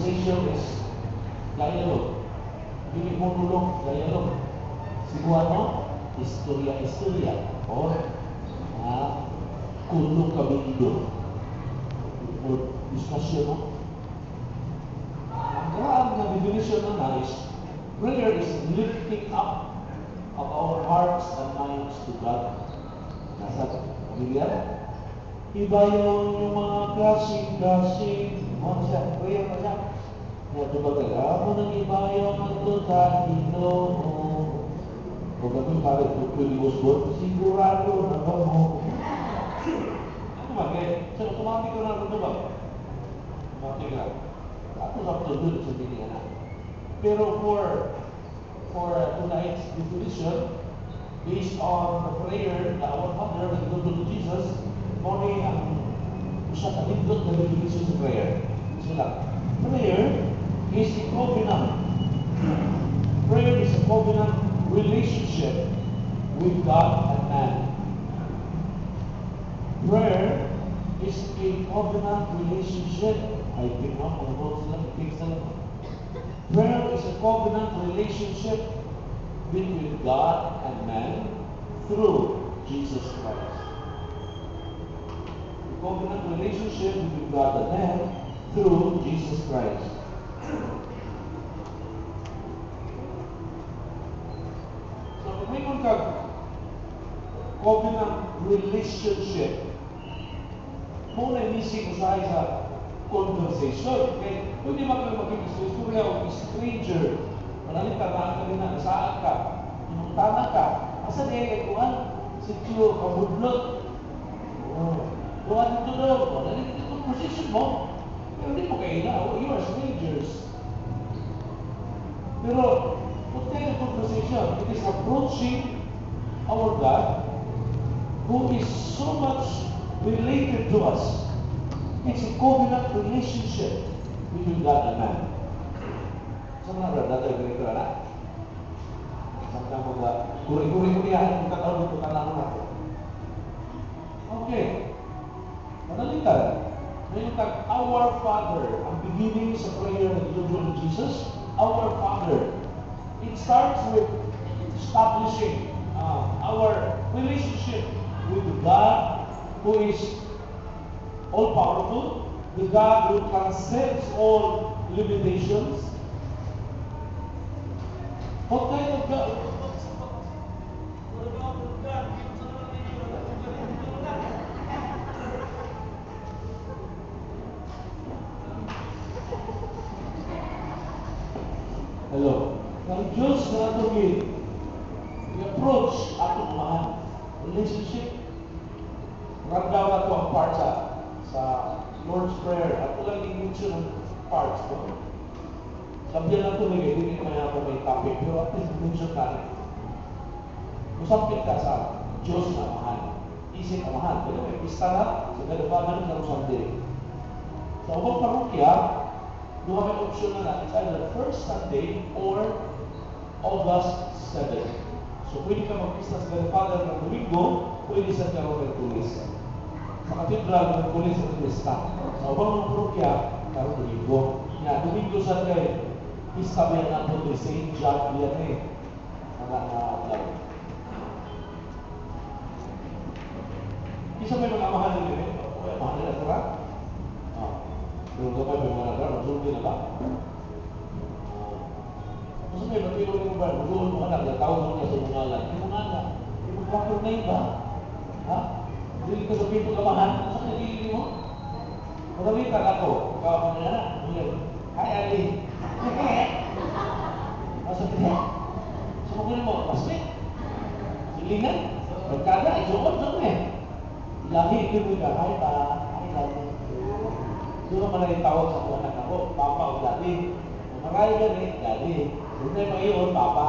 conversation is dialogue. Hindi monologue, dialogue. Siguro, istorya-istorya. Or, kulong kabindo. Or, discussion, no? Ang karaan na definition na is, prayer is lifting up of our hearts and minds to God. Nasa pamilya? Iba yung mga kasing-kasing. Ano siya? Prayer na siya. Kaya tumagal, ako nang iba yung ito sa Ginoo. O gano'n pare, kung Osborne, sigurado na ba mo? Ano ba? So, automatic ko na ito ba? Automatic na. Tapos ako doon sa tingin na. Pero for tonight's definition, based on the prayer that our Father will go to Jesus, morning ang usa ka nindot na definition sa prayer. So lang, prayer is a covenant. Prayer is a covenant relationship with God and man. Prayer is a covenant relationship. I think not on the words lang, fix lang. Prayer is a covenant relationship between God and man through Jesus Christ. A covenant relationship between God and man through Jesus Christ. So, kung may covenant relationship, muna inisip ko sa conversation. Okay? Pwede ba kayo mag-istorya o stranger? Manalitaan ka rin na, saan ka? Inungtanan ka? Asa na yung ikuan? Si Tiyo, kabudlot. Kuhan dito daw. Nalitin yung conversation mo. Pero hindi mo kayo na. You are strangers. Pero, what kind of conversation? It is approaching our God who is so much related to us. It's a covenant relationship between God and man. Saan na brad? Dito yung ganito na? Saan na mga kuri-kuri ko niya? Kung kakawin ko kalangan ako. Okay. Manalitan. Ngayon tag, our Father. Ang beginning sa prayer ng Lord Jesus, our Father. It starts with establishing our relationship with God who is all-powerful, the God who transcends all limitations. What kind of God? Hello. Ang Diyos na ito i-approach atong umahan. Relationship. Ramdaw na ito ang part sa Lord's Prayer. At lang i-mention ang parts ko. Sabihan na ito hindi naman ako may topic. Pero at least mention ka rin. Usapin ka sa Diyos na amahan. Isip amahan. Pero may pista na sa gadabagan ng Sunday. Sa ubang parokya, duha may option na it's either first Sunday or August 7. So pwede ka magpista sa gadabagan ng Domingo, pwede sa Merkulis. Sa katedral ng Merkulis sa pista. Sa ubang ng parokya, karong Domingo. Kaya Domingo sa kay pista ba yan natin ni St. John Vianney. Adlaw. Isa may mga amahan nila rin. Okay, amahan nila ito ba? Pero kapag may mga nagra, masulti na ba? Kasi may matilo rin mo ba? Masulti mo anak, natawag mo niya sa mga alam. Yung mga anak, yung magpapag na iba. Ha? Hindi ka sabihin ito kamahan. Saan nagiging mo? Magamitan ako. Ikaw mo na anak. Hi, Ali. Sabi niya, sumukunin mo, paslit. Silingan. Pagkada, isuot doon eh. Lagi ito ka, hi pa, hi lagi. Doon naman na itawag sa mga anak ako, papa o daddy. Maray gani, daddy. Doon na yung mga iyon, papa.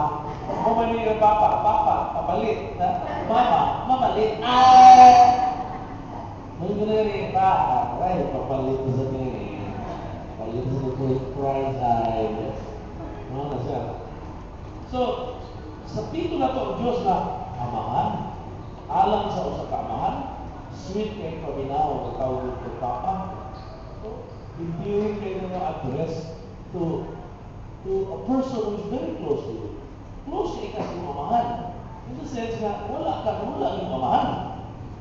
Kung mali ng papa, papalit. Mama, mamalit. Doon ko na rin, aray, papalit ko sa tingin. Papalit ko sa price side. Ano na siya? So, sa pito na ito, ang Diyos na amahan, alang sa usa ka amahan, sweet kay paminaw, katawag ko papa. So, imbuing kayo ng address to a person who is very close to you. Close kay ka sa iyong amahan. In the sense nga, wala yung amahan.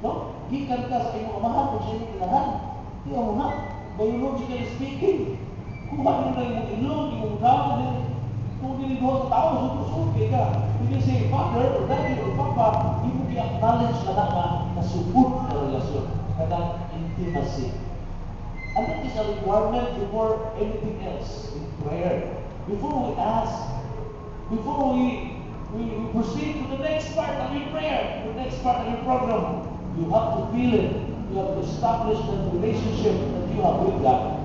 No? Gikan ka sa iyong amahan kung siya yung inahan. Di mo na, biologically speaking, kuha nyo na yung ilong, yung gamon din. Kung dinibuhat sa tao, susunod ka. When you say father or daddy or papa, you will acknowledge na support na relasyon. Kadang intimacy. And that is a requirement before anything else in prayer. Before we ask, before we proceed to the next part of your prayer, the next part of your program, you have to feel it. You have to establish the relationship that you have with God.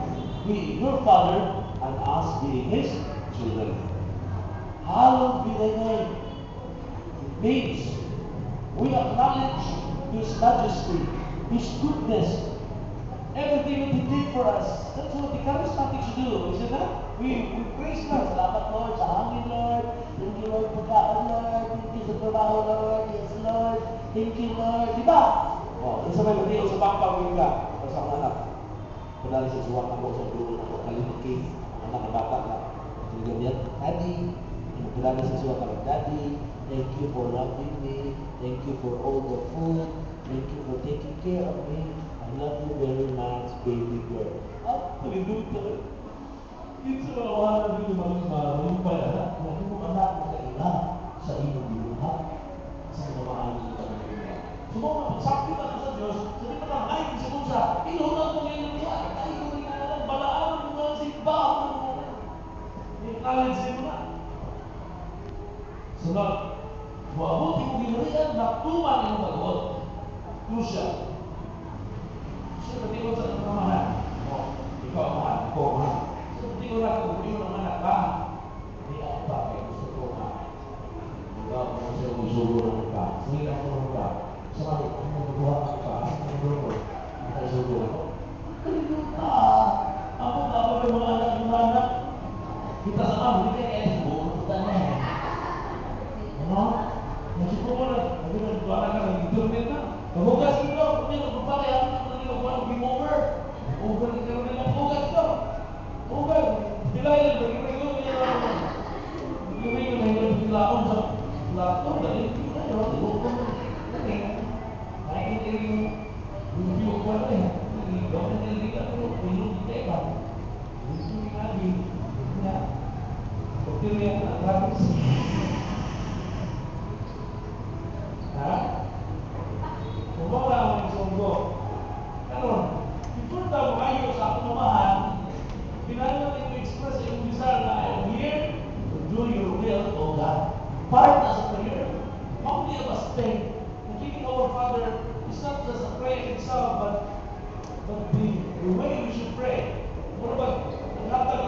Be your Father and us being His children. Hallowed be thy name. It means we acknowledge His majesty, His goodness, everything that He did for us. That's what the charismatics do, isn't it? We praise God. Salamat Lord, sa hangin Lord. Thank you Lord, pagkaan Lord. Thank you sa trabaho Lord. Yes Lord. Thank you Lord. Diba? Oh, isa may madiyo sa pampang ka. Sa mga anak. Padali sa suwak ako sa dulo ako. Kalimutin. Anak na bata na. Sinagan yan, Daddy. Padali sa suwak ako. Daddy, thank you for loving me. Thank you for all the food. Thank you for taking care of me. I love you very much, baby girl. Ah, palilutan. It's a mga nabili yung pala, kung yung anak na kaila sa iyong biluhan, sa mga maalit ka ng biluhan. So mga magsakit ako sa Diyos, sabi ka lang, ay, sa kunsa, ilunan mo ngayon niya, ay, rin na lang, balaan mo nga si Bao, yung knowledge mo na. Sunod, mabuti mo ginarihan, naktuman yung magod. Crucial. Siya, pati ko sa namahan. Ikaw mahal, ako mahal. Hindi ko na kung hindi ko naman nakba. Hindi ako pa, kaya gusto ko na. Ikaw mo siya usulo ng ka. Hindi ako ng ka. Saka, kung magbuha ng ka, ang magbuha, ang usulo ako. Kalimuta! Ako na ako may mga anak yung anak. Kita sa kami, hindi kaya kaya siguro. Kita na yan. Ano? Nagsuko mo na. Sabi na, ito anak ka, nag-internet na. Mabugas nyo, kung hindi ko pa kaya, kung hindi ko pa game over. Over, hindi ko nila mabugas nyo. Bukan, bilangin bagi mereka yang mereka yang dilakukan lakukan dari kita yang dihukum ini, naik ini review apa ni? Ini dokumen yang kita perlu ditekan, itu lagi, ya, betul yang ratus, nah, orang yang sombong, kalau itu tahu ayo satu pemahaman. Kailangan natin to-express yung desire na I am here to do your will, O God. Part as a prayer. How many of us think that giving our Father is not just a prayer itself, but the way we should pray. What about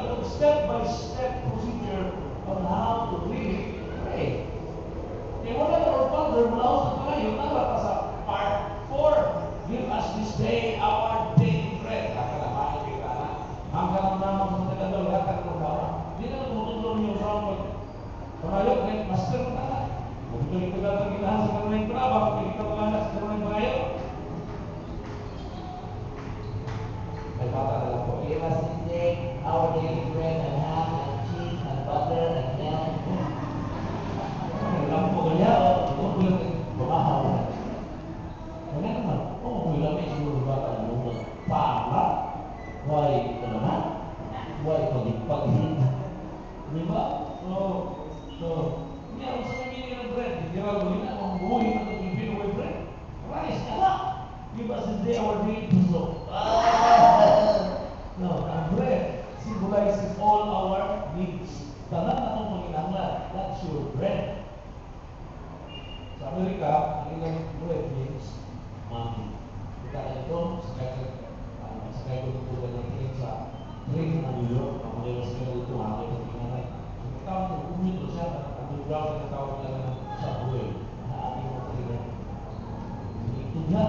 the step-by-step procedure on how to really pray? Kaya wala na our Father, malaos na tayo, nalata sa part 4. Give us this day our daily bread. Kakalabahin kayo ka na. Hanggang naman sa tagadol, lahat ng bawa. Hindi na tumutulong yung sound pangayok, kahit master mo na. Kung ito yung tagatang ginahan sa kanila yung trabak, kung ito mga sa kanila yung pangayok. May bata na lang po. Give us this day our daily bread and ham and cheese and butter and milk. Alam po kaya, kung kulang yung bumahaw na. Kaya naman, kung kulang may siguro bata na lumang paala. Why ito naman? Why pag-hit? Di ba? So, hindi ako sa mamili ng bread. Hindi ako gawin na kung buhay na itong Pinoy bread. Rice ka na! Give us this day our daily bread. No, ang bread symbolizes all our needs. Tanan na itong maginanglan. That's your bread. Sa Amerika, ang ilang bread means money. Kita ka ito, sakay ko dito na ng sa train na New York, ang mga mas kaya dito hangin ng pinanay. Ang tawag ko, umito siya, underground na tawag nila ng subway, na ating mga train. Ito nga,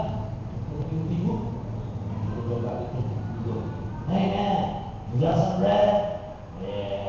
yung tigo. Ito ba ba ito? Ito. Hey man, you got some bread? Yeah.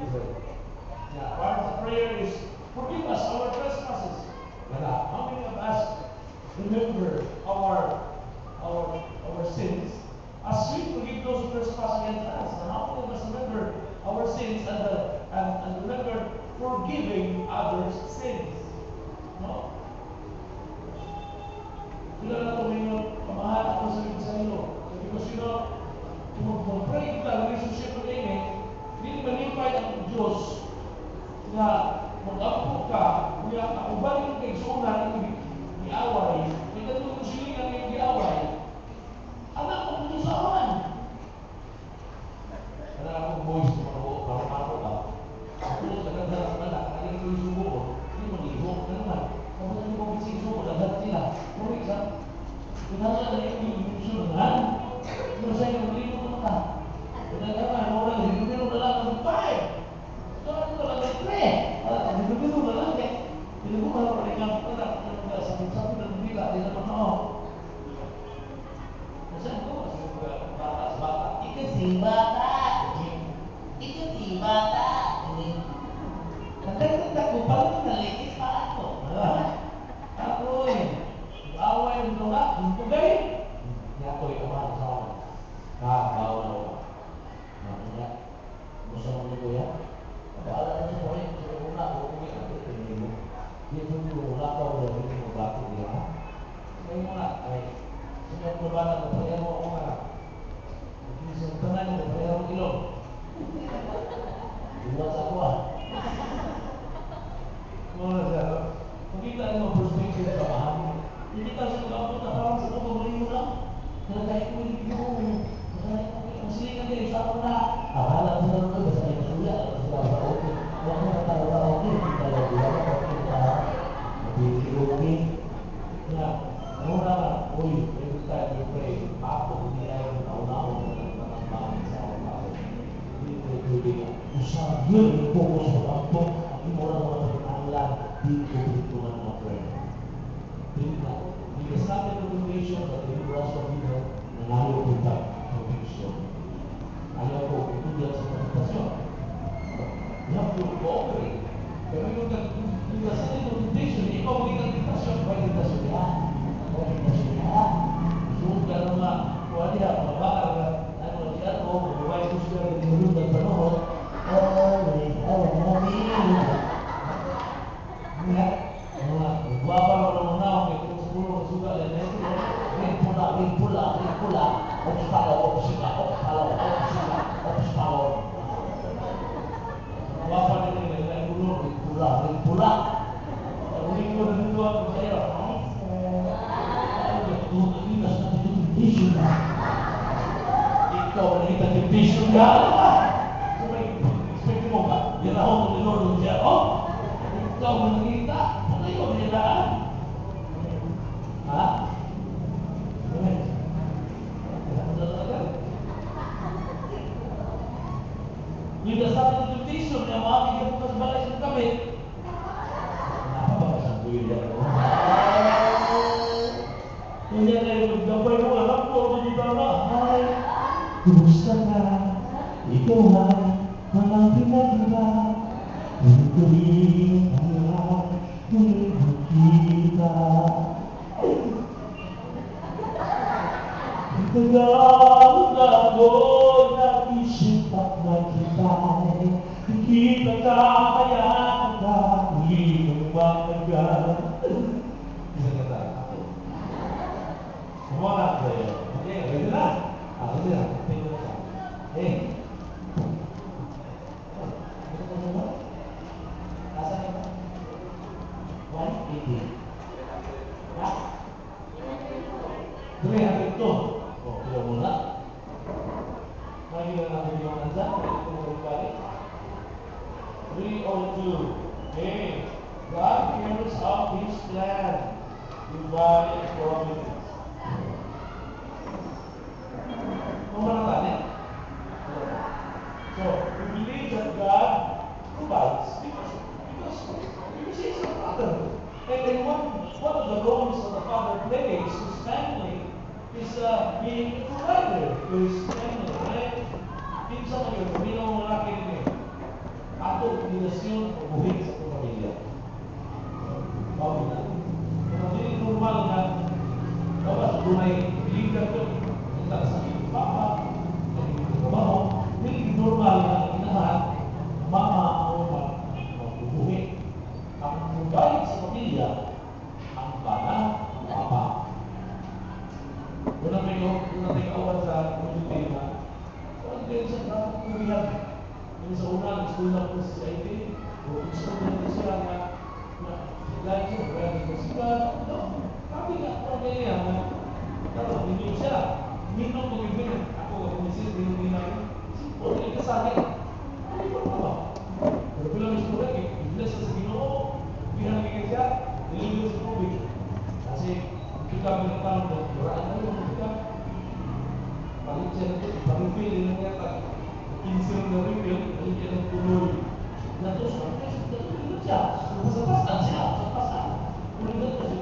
Yeah, part of the prayer is, forgive us our trespasses. How many of us remember our sins? As we forgive those who trespass against us, and how many of us remember our sins and remember forgiving others' sins? No? Sila na ito ngayon, kamahal ako sa inyo. Because kung mag-pray kita, relationship with Amen, hindi malipay ang Diyos na mag-ampo ka, kaya ako ba yung kaigsunan yung giaway, may katulong silingan yung giaway, anak ko dito sa awan. Kada akong voice na mga karo-karo ka, ako sa kagdaras na lang, kaya ko yung subo ko, hindi mag-ihok na naman. Kapag hindi ko bising subo, lahat sila. Kurik sa, pinasa na yung sunan, pero sa inyo, hindi mo naman ka. Pinagaman, orang hindi mo na lang ng 5. Ito lang ng 3. Hindi mo na lang eh. Hindi mo na lang ang anak, sakit-sakit ng bila, hindi naman ako. Saan ko? Bata. Ito si bata. Ito si bata. Nagdagdag ko, parang nalikis pa ako. Ako away mo nga, hindi gay. Hindi ako ikaman sa akin. Bawal ako. Makanya, gusto mo nito yan? Baala na siya mo rin, gusto mo na, huwag mo yan, ito yung mo. Dito yung mula ka, huwag mo yung bato niya. Ngayon mo na, ay, siya mo ba na, papayan mo ako nga. Isang tanan mo, papayan mo ilong. Iwas ako Mga siya, makita niyo ang perspective sa bahan. Hindi ka siya mag-abot na parang sa pagpapalino lang. Kaya tayo ko yung ang silingan din, sa ako na. Akala ko na ito, basta ay kasuya. Basta ba okay. Huwag mo natawa okay. Kita lang diba. Okay ka. Mabili-okay. Kaya, ano na nga, uy, every time you pray, ako, hindi ayaw na unaw na manambangin sa ako ako. Hindi ko pwede nga. Usang yun, yung focus sa kampo, ang imura mga pagkakanglan, dito na mga prayer. Hindi na. Hindi sa atin ng motivation, at hindi ko rasa dito, nanalo kita conviction. Ayaw ko, ito yan sa meditasyon. You have to cooperate. Pero yung sa atin ng motivation, ikaw magiging meditasyon, may meditasyon yan. May meditasyon yan. Suot ka naman, kuha niya, mabakal ka, ano siya ito, mabuhay ko siya, hindi ng panahon, always, guwapa mo naman na ako, kung siguro suga lang na ito, ring pula, guwapa nito yung naglaing gulo, ring pula. Ring ko na dito ako sa'yo. Linas na dito temptation na. Ikaw na kita temptation ka. So may expect mo ba? Yan ako kung nilolong siya. Ikaw na nakita. Ano yung nilaan? Ha? Yung nasabi ng temptation na makakigyan mo sa balay sa kami. Napapakasang ko yun yan. Hindi kayo maggabay mo. Alam ko, hindi ka na. Ay, kumusta ka? Ikaw ay mga pinag-iba. Hindi kaya hindi kita. Tagal ako nag-isip at nagkitay. Hindi ka kaya hindi mo magagay. Isa ka tayo. Semua saya. Okey, ready lah. Ready lah. Tengok tak. Rasanya apa? 180. Ya. Boleh ambil itu. Kita mula. Lagi dengan video nazar, kita mulai balik. 302. God carries out His plan. Divine providence. So, we believe that God provides because He's the Father. And one of the roles that the Father plays in His family is being a provider to His family. Right? Minsan kayo, minong lalaki nila. obligasyon o buhit sa itong pamilya. Okay na. Kung hindi normal na, bawas, dunay legal ko, hindi sa papa, trabaho, hindi normal na inahan, mama o magbubuhit. Ang mubalik sa pamilya, ang bana, ang papa. Doon na kawan sa community na kung hindi sa dapat kumihan. Yung sa una, school na po sa IT, o school na siya na dahil siya, kaya ko sila, kami nga, kung kaya na, pero hindi siya, minong mag-ibig, ako, misis, hindi namin, simple, hindi ka sa akin, ano yung problema? Pero bilang school na, i-bless sa Ginoo, pinamigay siya, nililigay sa COVID. Kasi, kita binatang na, maraan na yung kita, palit siya nito, pang-refill, yun ang yata, kinsil na refill, palit siya ng tuloy. Natos, natos siya, sa siya, sa pasan. Kung ito kasi,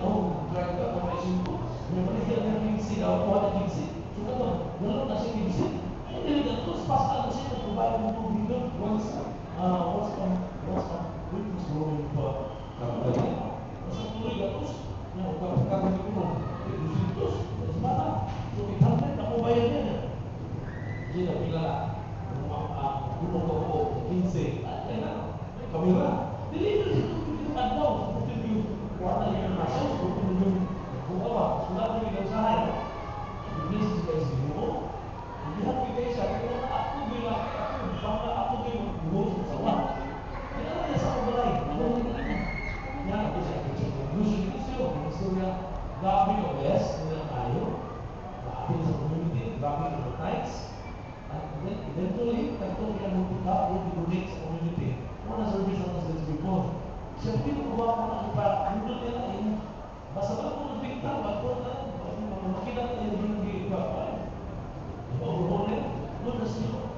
drive ka, kung may simpo, may palit siya ng kinsil, ako kuha ng kinsil. So, nato, gano'n na siya kinsil. Hindi, natos, pasan na siya, nagpapayag ng tubig doon, once witness growing pa, kapag sa tuloy, natos, kapag ko, Disitus, semana, so itampe na mo bayar niya. Jadi nak pilih gunung kau 15, enak, kamera. Jadi itu kita tahu seperti di warna yang masuk seperti itu. Apa? Sudah beli usaha ya. Ini sudah semua. Lihat kita saya aku bilang aku bangga aku di guru sama. Ini ada sama lain. Yang aku saya musuh itu sih, musuhnya. Grabe ka best, nila tayo, grabe sa community, grabe sa nights, and then eventually, kanto kaya mag-pick up, mag-donate sa community. Una service ang sa before. Siyempre, kuha ko na ipa, nundot nila yun. Basta ba kung nag-pick-up, bago na, makita na yung pick-up. Overhaul na, doon na sila.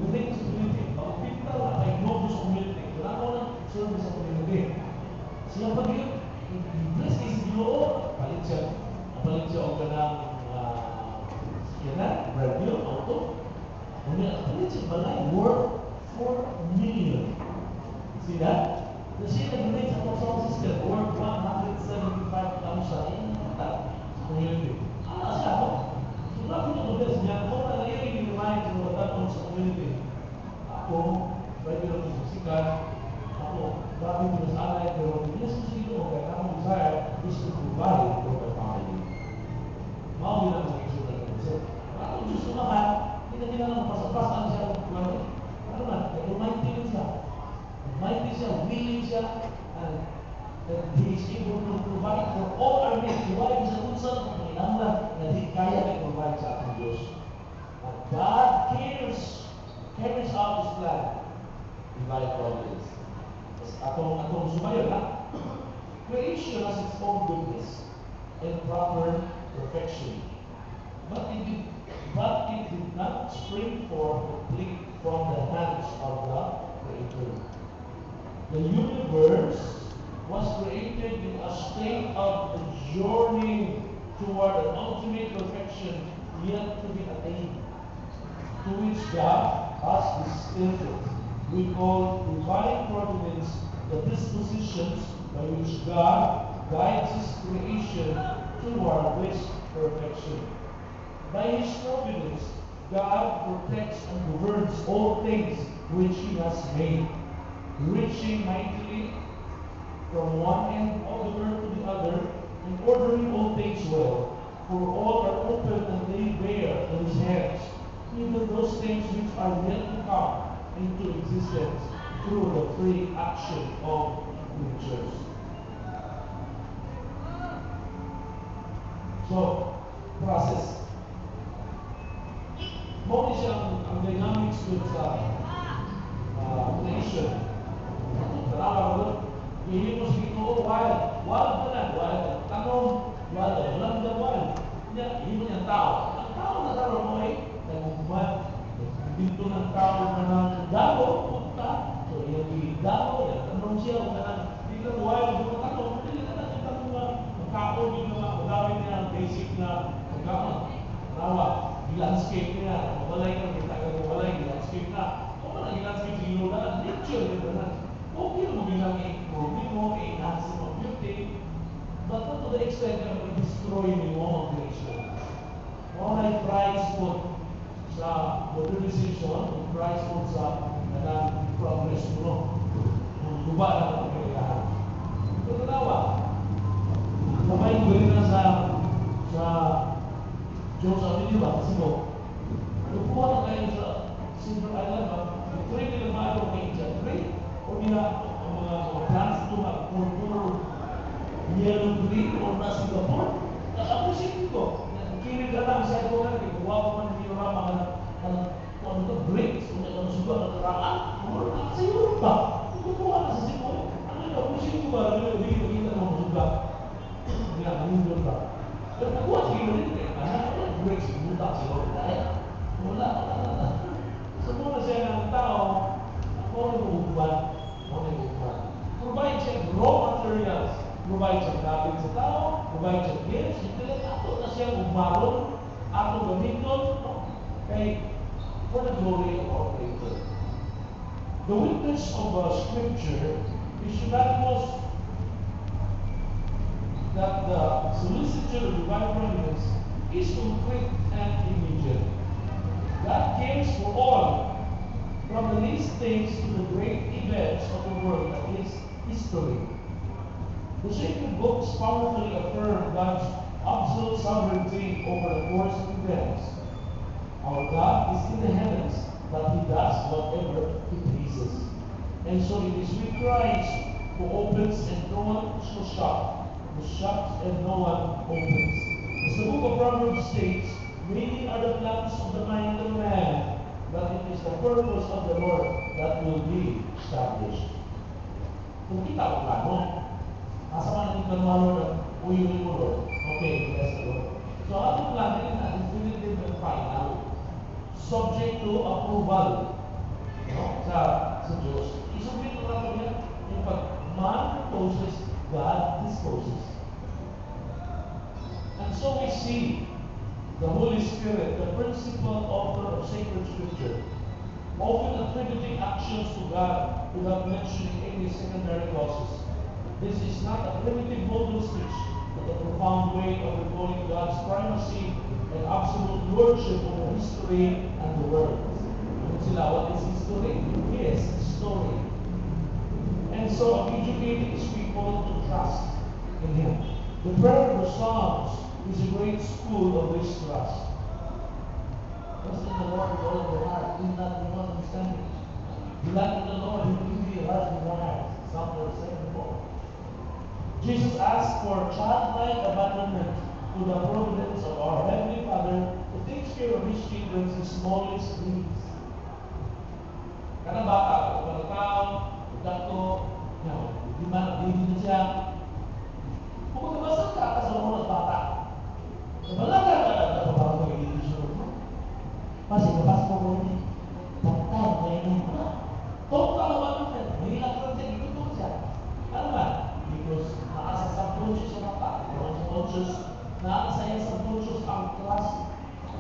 Donate sa community. Mag-pick-up na, ay nobo sa community. Wala ko na service sa community. Siya pag yun, bless kayo sa Ginoo, palit siya o kanang brand new, auto. Palit siya balay, worth 4 million. See that? Na siya nag-donate sa social system, worth 175,000 sa community. Siya ako. So, grabe na mag-bless niya. Kung nalayarin yung mind sa mga tatong sa community, ako, regular ko sa sikat, ako, grabe ko na sa alay, pero yes, ko kaya ang desire is to provide for my family. Mau bilang begitu dan so, kalau justru makan, kita lang pasang-pasang siya ng kuwan. Ano na, mighty siya, willing siya, and he is able to provide for all our needs. Wala yung sa kunsan, kailangan na di kaya na provide sa ating Diyos. And God carries out His plan. Divine providence. Atong sumayon ha. Creation has its own goodness and proper perfection, but it did not spring forth complete from the hands of the Creator. The universe was created in a state of journey toward an ultimate perfection yet to be attained, to which God has destined. We call divine providence the dispositions by which God guides His creation toward this perfection. By His providence, God protects and governs all things which He has made, reaching mightily from one end of the earth to the other, and ordering all things well. For all are open and laid bare in His hands, even those things which are yet to come into existence through the free action of creatures. So, process. Mo ni siya ang dynamics dun sa creation. Tarawa ko doon. Hindi mo sige ko, wild. Wild na lang. Wild. Tanong. Wild. Walang na wild. Hindi mo niyang tao. Ang tao na taro mo ay nagmumad. Dito ng tao na ng dago. Punta. So, yung dago. Tanong siya. Hindi ka wild. Yung tanong. Hindi ka na tanong na magkakaon yung mga magamit niya ang basic na pagkaon. Tarawa. I-landscape niya. Mabalay ka. Kita ka mabalay. I-landscape na. Kung man ang i-landscape sa ilo na. Nature. modernization, when Christ holds up, progress mo. Guba na ang pagkailangan. Ito tanawa. Kamay ko rin na sa Diyos sa video ba? Kasi mo, nakuha na kayo sa Silver Island ba? Pray nila maano kayo dyan. Pray. O nila ang mga plants ito puro yellow green o na Singapore. Nakapusin ko. Kinig ka lang sa ito nga. Kuha ko man hindi orang mga ano ito, bricks. Kung ito suga na karaan. Kumuro na sa Europe ba? Kukuha na sa Singapore. Ano ito? Pusin ko ba? Ano ito? Hindi kita ng suga. Hindi na kami doon ba? Pero nakuha sa Europe rin. Ano bricks? Buta siguro dahil. Wala. Sa muna siya ng tao, ako ang umuuban. Provide siya raw materials. Provide siya gamit sa tao. Provide siya gifts. Hindi ato na siya umaron. Ato gamiton. Kay, for the glory of our Creator. The witness of Scripture is unanimous that the solicitude of divine providence is complete and immediate. God cares for all, from the least things to the great events of the world that is history. The sacred books powerfully affirm God's absolute sovereignty over the course of events. Our God is in the heavens, but He does whatever He pleases. And so it is with Christ who opens and no one shall shut, who shuts and no one opens. As the book of Proverbs states, many are the plans of the mind of man, but it is the purpose of the Lord that will be established. Kung kita ang plano, nasa man natin manualo na uyunin mo, Lord. Okay, bless the Lord. So, ating plano yun na, definitive and final, subject to approval sa Diyos. Isubmit mo natin yan, yung pag man proposes, God disposes. And so we see the Holy Spirit, the principal author of sacred Scripture, often attributing actions to God without mentioning any secondary causes. This is not a primitive modal speech, but a profound way of recalling God's primacy and absolute lordship over history and the world. What is history? Yes, story. And so educating his people to trust in Him. The prayer of the Psalms is a great school of this trust. Trust in the Lord with all of your heart. Do not be understanding. Delight in the Lord, He will give you a heart in your heart. Psalm 37:4. Jesus asked for childlike abandonment to the providence of our Heavenly Father who takes care of His children's smallest needs. Karena bata, kalau tahu, dato, di mana di siya, kung mabasa ka sa mga bata, malaga ka na sa mga pag-ibig mo. Kasi nabasa ko rin, bata, kaya nung total naman ito, may ilang siya, ito siya. Ano ba? Because naasa subconscious sa bata, conscious, naasa sa subconscious ang class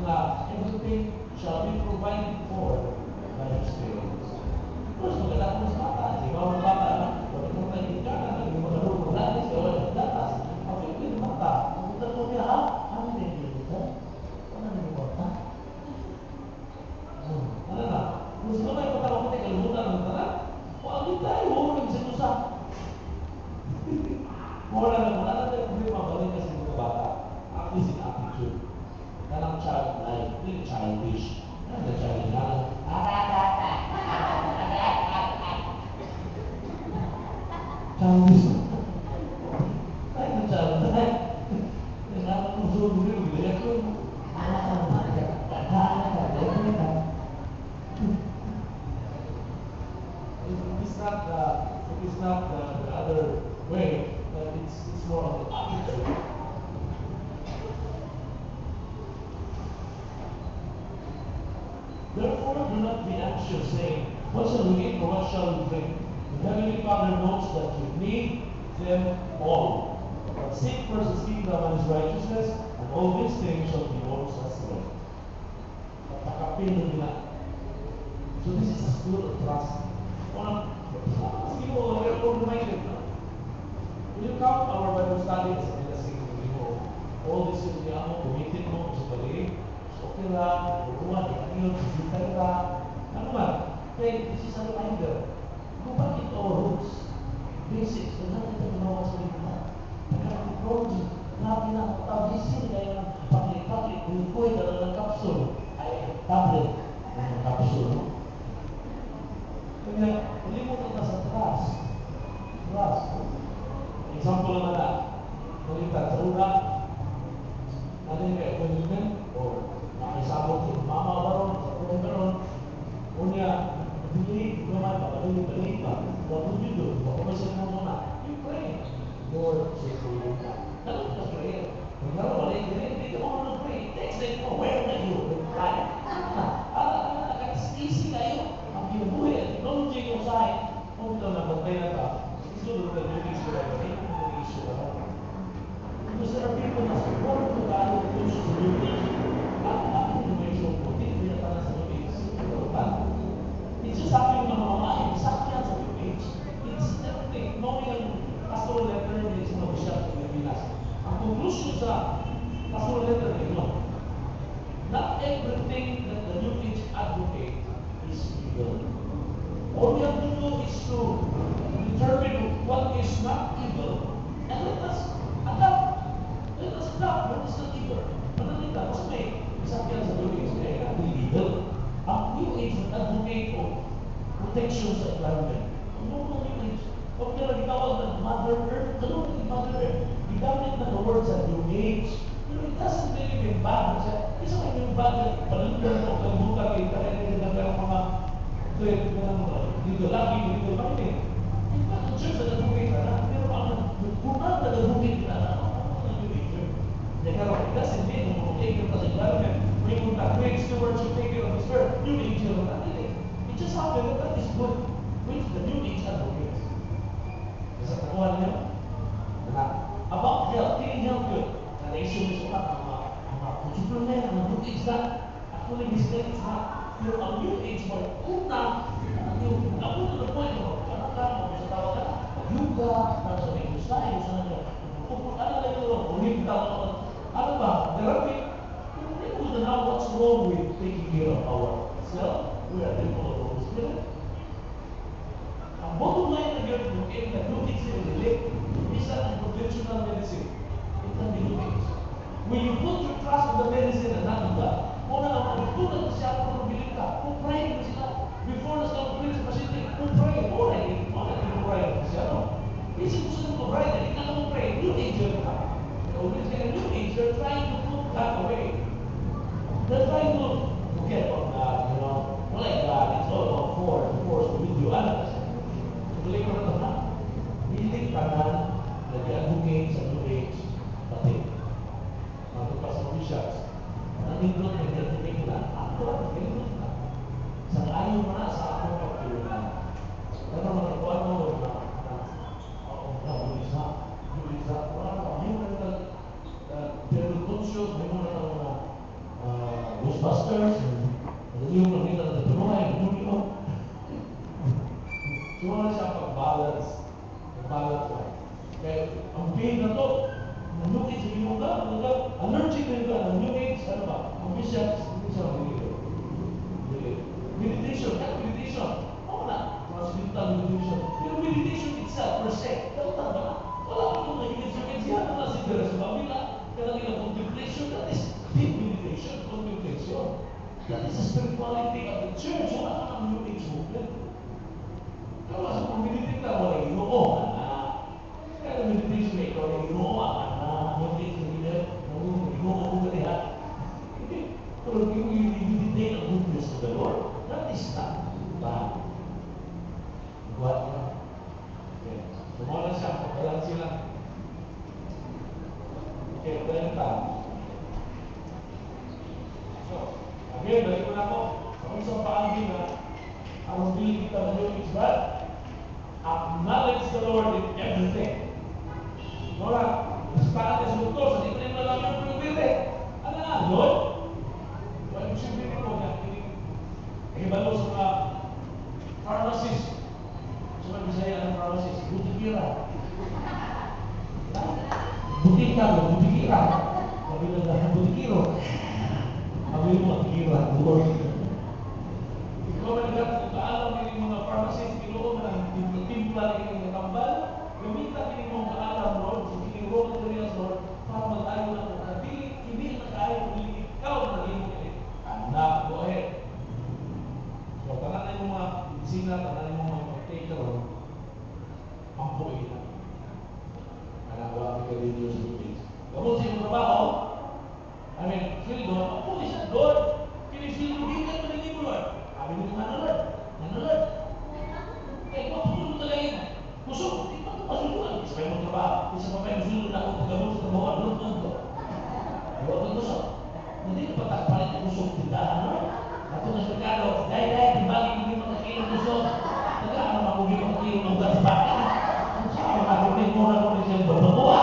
na everything shall be provided for by His Spirit. Terus maganda ko sa bata. Di ba ang bata na? Kung ito na yung ka na, hindi mo naroon natin siya wala ng datas. Ang pwede bata. Kung ito ko niya, ano na yung dito? Ano na yung bata? Ano na? Kung sino na yung patawag ko tayo kalimutan ng tanan, kung ang hindi tayo, huwag ng sinusa. Wala na muna natin yung problema. Balik kasi mga bata. At least in attitude. Kanang child-like. Hindi childish. Ano na childish na? Childish. Ay, na childlike. Kailangan mo zoom dito. Gaya ko. It is not the other way, but it's more of the attitude. Therefore, do not be anxious, saying, what shall we eat or what shall we drink? The Heavenly Father knows that you need them all. But seek first His kingdom and His righteousness, and all these things shall be yours as well. So this is a school of trust. Will you count our Bible studies in the same all this is committed mo sa pag-ibig, sa okay lang, buruan, ikanil, sisitay ka, ano man. Okay, this is a reminder. Go back into our roots. Basics, na natin ito ginawa sa lipunan. Nagkakaroon, grabe na, tabisin kayo ng paklik-paklik, kulikoy ka ng kapsul, ay tablet ng kapsul. Kaya, ulimutan na sa trust. Trust. Example naman na, nalitan sa una, natin kayo commitment, o nakisabot yung mama baron, sa kulay baron, unya, bili, naman, pabalik pa, huwag mo dito, huwag mo sa mga muna. You pray. Lord, say to you na. Dapat ka prayer. Kung naroon, wala yung hindi ka mga pray. Text them mo, where na you? Pray. Easy kayo. Ang kinubuhi at technology ko sa akin, kung ito nabatay na ka, ito na yung issue na ito, yung issue na ito. Because there are people na support to God who push to new age. Ang innovation ko, hindi na para sa new age. It's just happening na mamamahin. It's happening sa new age. It's everything. Knowing ang pastoral letter ng isang bishop sa Pilipinas. Ang conclusion sa pastoral letter na ito, not everything that the new age advocate is evil. All we have to do is to determine what is not evil and let us adapt. Let us adapt what is not evil. Manalita, mas may isakyan sa new age kaya natin evil. Ang new age advocate of protection sa environment. Ang new age, huwag nila gitawag ng Mother Earth. Ganun yung Mother Earth. Gigamit na the word sa new age. Pero it doesn't really mean bad. Isa kayo yung bad, palundan o kalimutan kayo, kaya nila ng mga tweet na mga dito lagi, dito lagi. In fact, ang church na nabukit na, pero ang kunang na nabukit na, ano yung nature? Kaya it doesn't mean na take care of the environment. When you create stewardship, take care of this earth, you need to know that. It just happened that that is good with the new age advocates. Isa kakuha niyo? About health, taking health good. Issue is about supplement, ang new age na, actually this thing is not, pero ang new age mo, una, yung, ako to the point mo, ano ka, sa tawag ka, yoga, para sa may gustay, sa nyo, ano na ito, ulit tawag, ano ba, therapy, pero hindi mo na know what's wrong with taking care of ourselves, we are people of the Holy Spirit. Ang bottom line na yun, yung new age na relate, isa ang conventional medicine. When you put your trust in the medicine and not in God, una naman, tulad siya kung nabiling ka, kung pray mo sila, before na sila pray sa pasyente, kung pray, una yung pray mo siya, no? Isip mo sila kung pray, hindi ka naman pray, new age ka. Always get a new age, they're trying to put God away. They're trying to forget about God, you know, like God, it's all about force, with you, ano kasi. Tuloy ko na ito, ha? Hindi ka na, nag-advocate sa new age, pati. Matupas sa bishops, nanindot na nag-advocate na, ako lang, nag-advocate na. Sa ayaw mo na, sa akong pagtulungan. Pero mga kuwan mo, wala ka, may mo na pero conscious, may mo na mga Ghostbusters, yung nakita na tunay, yung so wala siya pag-balance lang. Kaya ang pain na to, ang new age, yung allergic na ito, ang new age, ano ba? Ang bishops, hindi siya magiging. Meditation, oo na, transcendental meditation. Pero meditation itself, per se, wala akong nagiging siya na si Dere sa Babila, kaya nila contemplation, that is deep meditation, contemplation. That is the spirituality of the church, wala ka ng new age movement. Kaya sa pag-meditate ka, wala inoon, kaya meditation na ito, inoon, new age movement, inoon ko kaya. Pero yung meditate ang goodness of the Lord, that is not bad. Buat niya. Okay. Sumala siya, pagkalan sila. Okay, pagkalan pa. So, again, balik ko na po. Sa isang paangin na, ang bili kita ng yung isbat, acknowledge the Lord in everything. Nora, sepakat sa doktor, sa di ko na lang yung pinubili. Ano na, Lord? Wala yung siyempre ko na, ibalo sa mga pharmacist. Sa mga Bisaya ng pharmacist, butikira. Butikira. Sabi lang na, butikiro. Ang Pabili mo ang tira, Lord. Ikaw na nagkaalam ng mga pharmacist, kinuha na timpla ng mga kambal, gamita ng mga kaalam, Lord, sa kining raw materials, Lord, para mag-ayo na kung hindi nag-ayo, hindi ikaw na naging mo kayo. Anak, go ahead. So, tanan yung mga bisina, tanan yung mga mag-taker, ang buhay na. Anak, wala ka rin yung duties. Kapag siya trabaho, I mean, feel doon, ang buhay siya doon. Kinisilo, hindi ka manigin mo, Lord. Sabi mo nga na, Lord. Ano, Lord? Kaya kung ako mo talaga yun, kusog, hindi pa ito pasunduan. Isa kayo mo trabaho, isa pa kayo musulun na kung pagkabot sa trabaho, Lord, ito. Ayaw ito kusog. Hindi na patakpalit ang kusog, tindahan, Lord. Ato na sa merkado, dahil, dibali, hindi makakilong kusog. Nagkaano makugi makakilong ng ugat sa bakit. Ang saan, makakulit mo na kung isang babawa.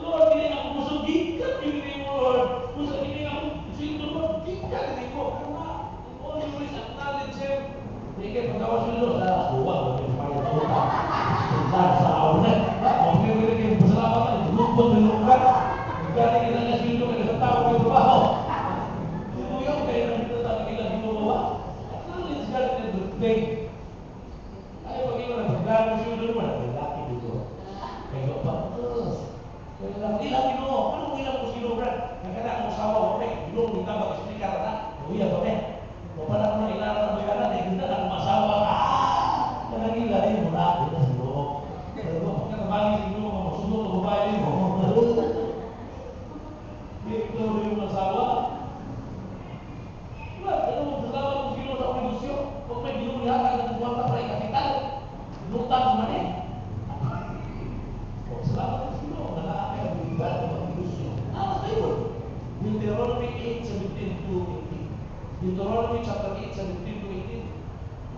Lord, hindi ako kusog, gikat, hindi mo, Lord. Kusog, hindi ako, sino, Lord, gikat, hindi ko. Only ways acknowledge Him. Hindi kayo pagkawas nyo, Lord. Buwa, hindi kayo puta. Sa aunet. Kung hindi kayo pasalamatan, lupot ng lugar. Galing kita nga sino kayo sa tao kayo trabaho. Yung kayo na dito tayo kailang hinubawa. Acknowledge God in the day. Ay, pag iwan na pagkakas mo sino naman, may laki dito. Kayo pa, kaya lang, ilang ginoo. Ano mo ilang ko sino, Brad? Nagkana akong asawa ko, ginoo, may tabak kasi may karata. Uya ba, wala ko na ilara ng bayaran, hindi na akong asawa. Nanagila rin mo na, dito sa loob. Pero kung katabangin sa inyo, masunod na babae mo. Dito rin yung asawa. Diba, ano mo, salamat kung sino sa negosyo. Kung may ginulihatan ng buwan na pala kapital, lutang naman eh. Salamat kung sino, nalaakay ang bigat ng negosyo. Kayo. Deuteronomy 8:17-18. Deuteronomy chapter 8:17-18.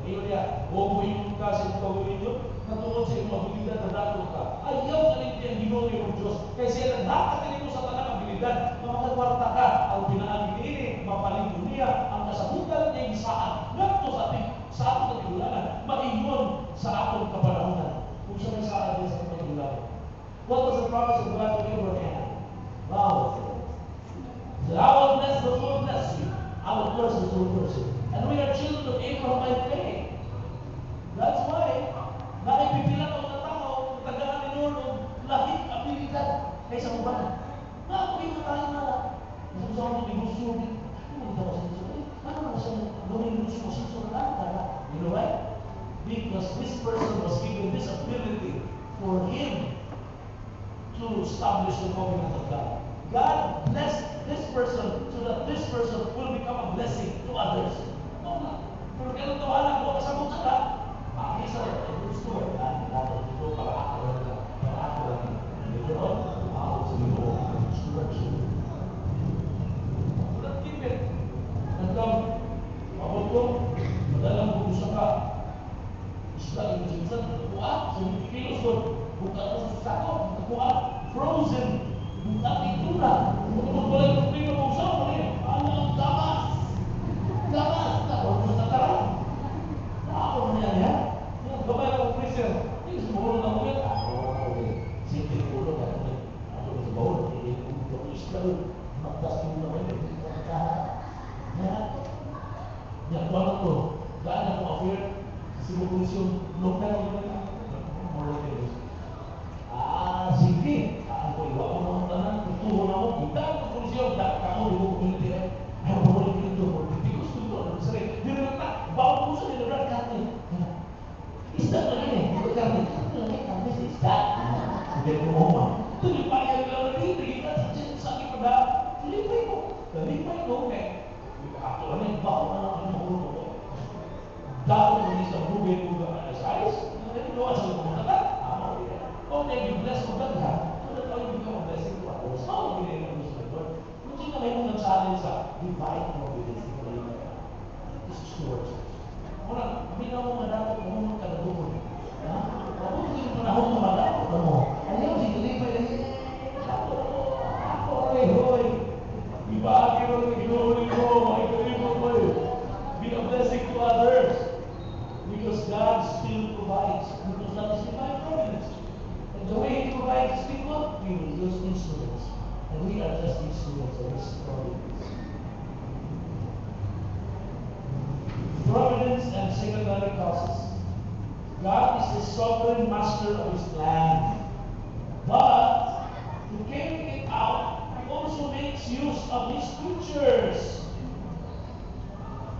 Ngayon niya, huwag mo yung kasi kung gawin nyo, natungkol sa iyong abilidad na dato ka. Ayaw na rin ang ginoo ng Diyos. Kaya siya nakakatingin mo sa tanang abilidad, makakwarta ka, ang pinaagin ini, mapaling niya, ang kasabutan niya isaan, nagto sa ating, sa ating katigulangan, maingon sa atong kapanahonan. Kung siya may saan din sa katigulangan. What was the promise of God to Abraham? Wow. I will bless those who will bless you. I will curse those who will curse you. And we are children of Abraham by faith. That's why, nakipipila ko ng tao, tagaan ni Lord ng lahit abilidad kaysa mabana. Nakapagin na tayo na, isang sa mga negosyo, ano mo daw sa negosyo? Ano mo sa gawin negosyo mo sa lang? You know why? Because this person was given this ability for him to establish the covenant of God. God blessed this person so that this person will become a blessing to others. No, no. Pero kailan tawanan ko kasabot sa ka, isa gusto ko dito para ako lang. Dito ron, ako sa dito, gusto. But keep it. Hanggang abot ko, madalang ko sa ka. Isla yung sinsan, kuha, sa mga kilos ko, buka ko sa sako, kuha, frozen, buka titula. Kung wala yung prima mong sa ano ang gamas? Gamas! Tapos na tarang. Ako na yan, ha? Gabay akong freezer. Hindi sa bawal na ulit. Simple ulo na kami. Ako na sa bawal. Kung isla yun, magdas ko na kayo. Yan, wala ko. Gaan ako affair. Sinukulisyon. Lokal ko na. Sige. Ako iwa ko naman tanan. Tutuho na ako. Kita ang kulisyon. Dapat ako, di mo kumiliti rin. Ayaw ko ulit ito. Politikus ko ito. Ano sa rin? Di rin na. Bawal ko sa nilabran kami. Isda na rin eh. Ito kami. Ito lang kami sa isda. Hindi ko mo. Ito yung payag lang na rin. Kita sa aking pada. Lipay ko. Lipay ko. Ako lang yung bawal na lang ang magulo ko. Dahil mo isang bugay ko na size. Hindi ko sa mga ka. Okay, you bless mo God ha. So that all you become a blessing to others. How will you name this Lord? Kung sino kayo mong nag-challenge sa divine providence, ito kayo na yan. This is stewardship. Muna, aminaw mo madapot mo mong kadagumon. Ha? Ako yung panahon mo madapot mo. Ayaw, si Deliver na yun. Ako, hoy. Ibagi mo ng ginuli mo. Makikalimutan mo yun. Be a blessing to others. Because God still provides. Because that is divine providence. The way He provides people, we will use instruments. And we are just instruments of His providence. secondary causes. God is the sovereign master of His plan. But to carry it out, He also makes use of His creatures.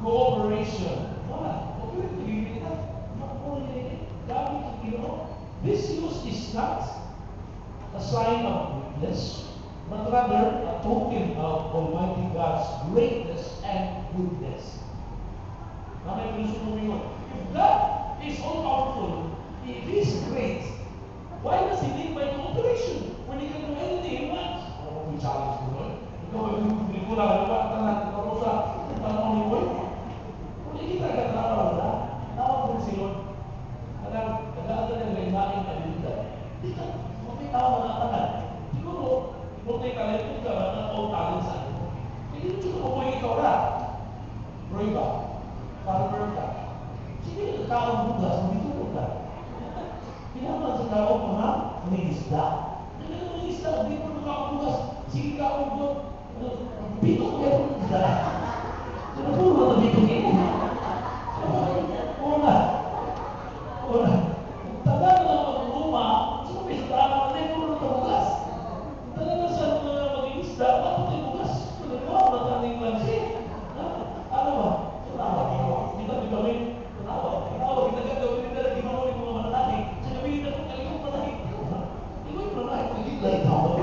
Cooperation. Not only God, this use is not a sign of weakness, but rather a token of Almighty God's greatness and goodness. If God is all powerful, if He is great, why does He need my cooperation when He can do anything He wants? Ano kung challenge ko nun? Ikaw ay hindi ko lang, ikaw ang tanan, ikaw sa tanong ni Boy. Kung hindi kita katrabaho na, tawag mo si Lord. Nagkakata niya may laking abilidad. Hindi ka, may tao na tanan. Siguro, multi-talented ka na all talent sa akin. Hindi mo siguro kung ikaw na. Roy ba? Farmer ka. Sige, nagkakaroon bugas, hindi tulog ka. Kailangan sa tao ko na may isda. May isda, hindi mo nakakabugas. Sige ka ako doon. Bitok ko yan ng isda. Sinapuro na bitok yun. Oo nga. Tagal na mag-luma, sino may isda na hindi mo nakabugas. Tagal na sa mga maging isda, bakit may bugas? Nagawa na taning lansi. Ano ba? Tunawag. Hindi kami tunawag. Kita gagawin nila na ginawa ng mga mananakit. Sa gabi na kung kalimang mananakit. Ikaw yung mananakit. Nagigla yung tao.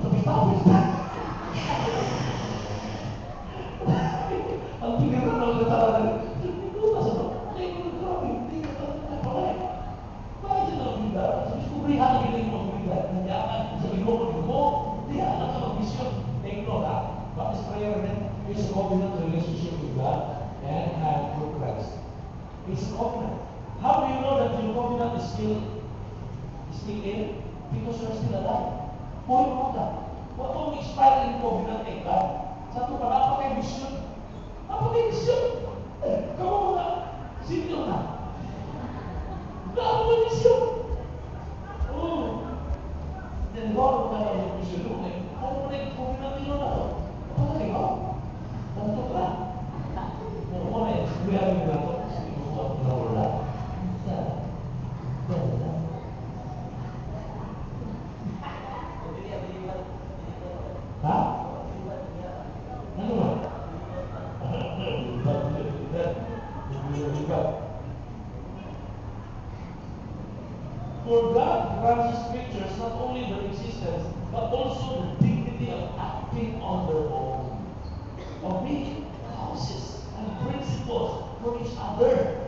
Sabi-tao isda. Ang pinira na nagtatala na, ito na sa mga, ay, grabe, hindi ka talaga palay. Bakit siya nakabigla? Sabi ko, brihan na gila yung magbigla. Nandiyakan, sabi ko, hindi, alam ka mag-vision. Take note, ha? What is prayer then? It's a covenant relationship with God and through Christ. It's a covenant. How do you know that your covenant is still in? Because you're still alive. Buhay mo ka. Huwag mong expire yung covenant kay God. Sa ito pa, napakay-vision. Napakay-vision. Kamu mo na. Single na. Napakay-vision. Oo. Then, bago ka na yung vision mo, ano mo na yung covenant nilo na to? Napakay mo. Ganto ka. Ano mo na yung buhay mo na to? Sige mo ka na wala. Ha? Ano ba? For God grants His creatures not only their existence, but also the dignity of acting on their own, of being causes and principles for each other.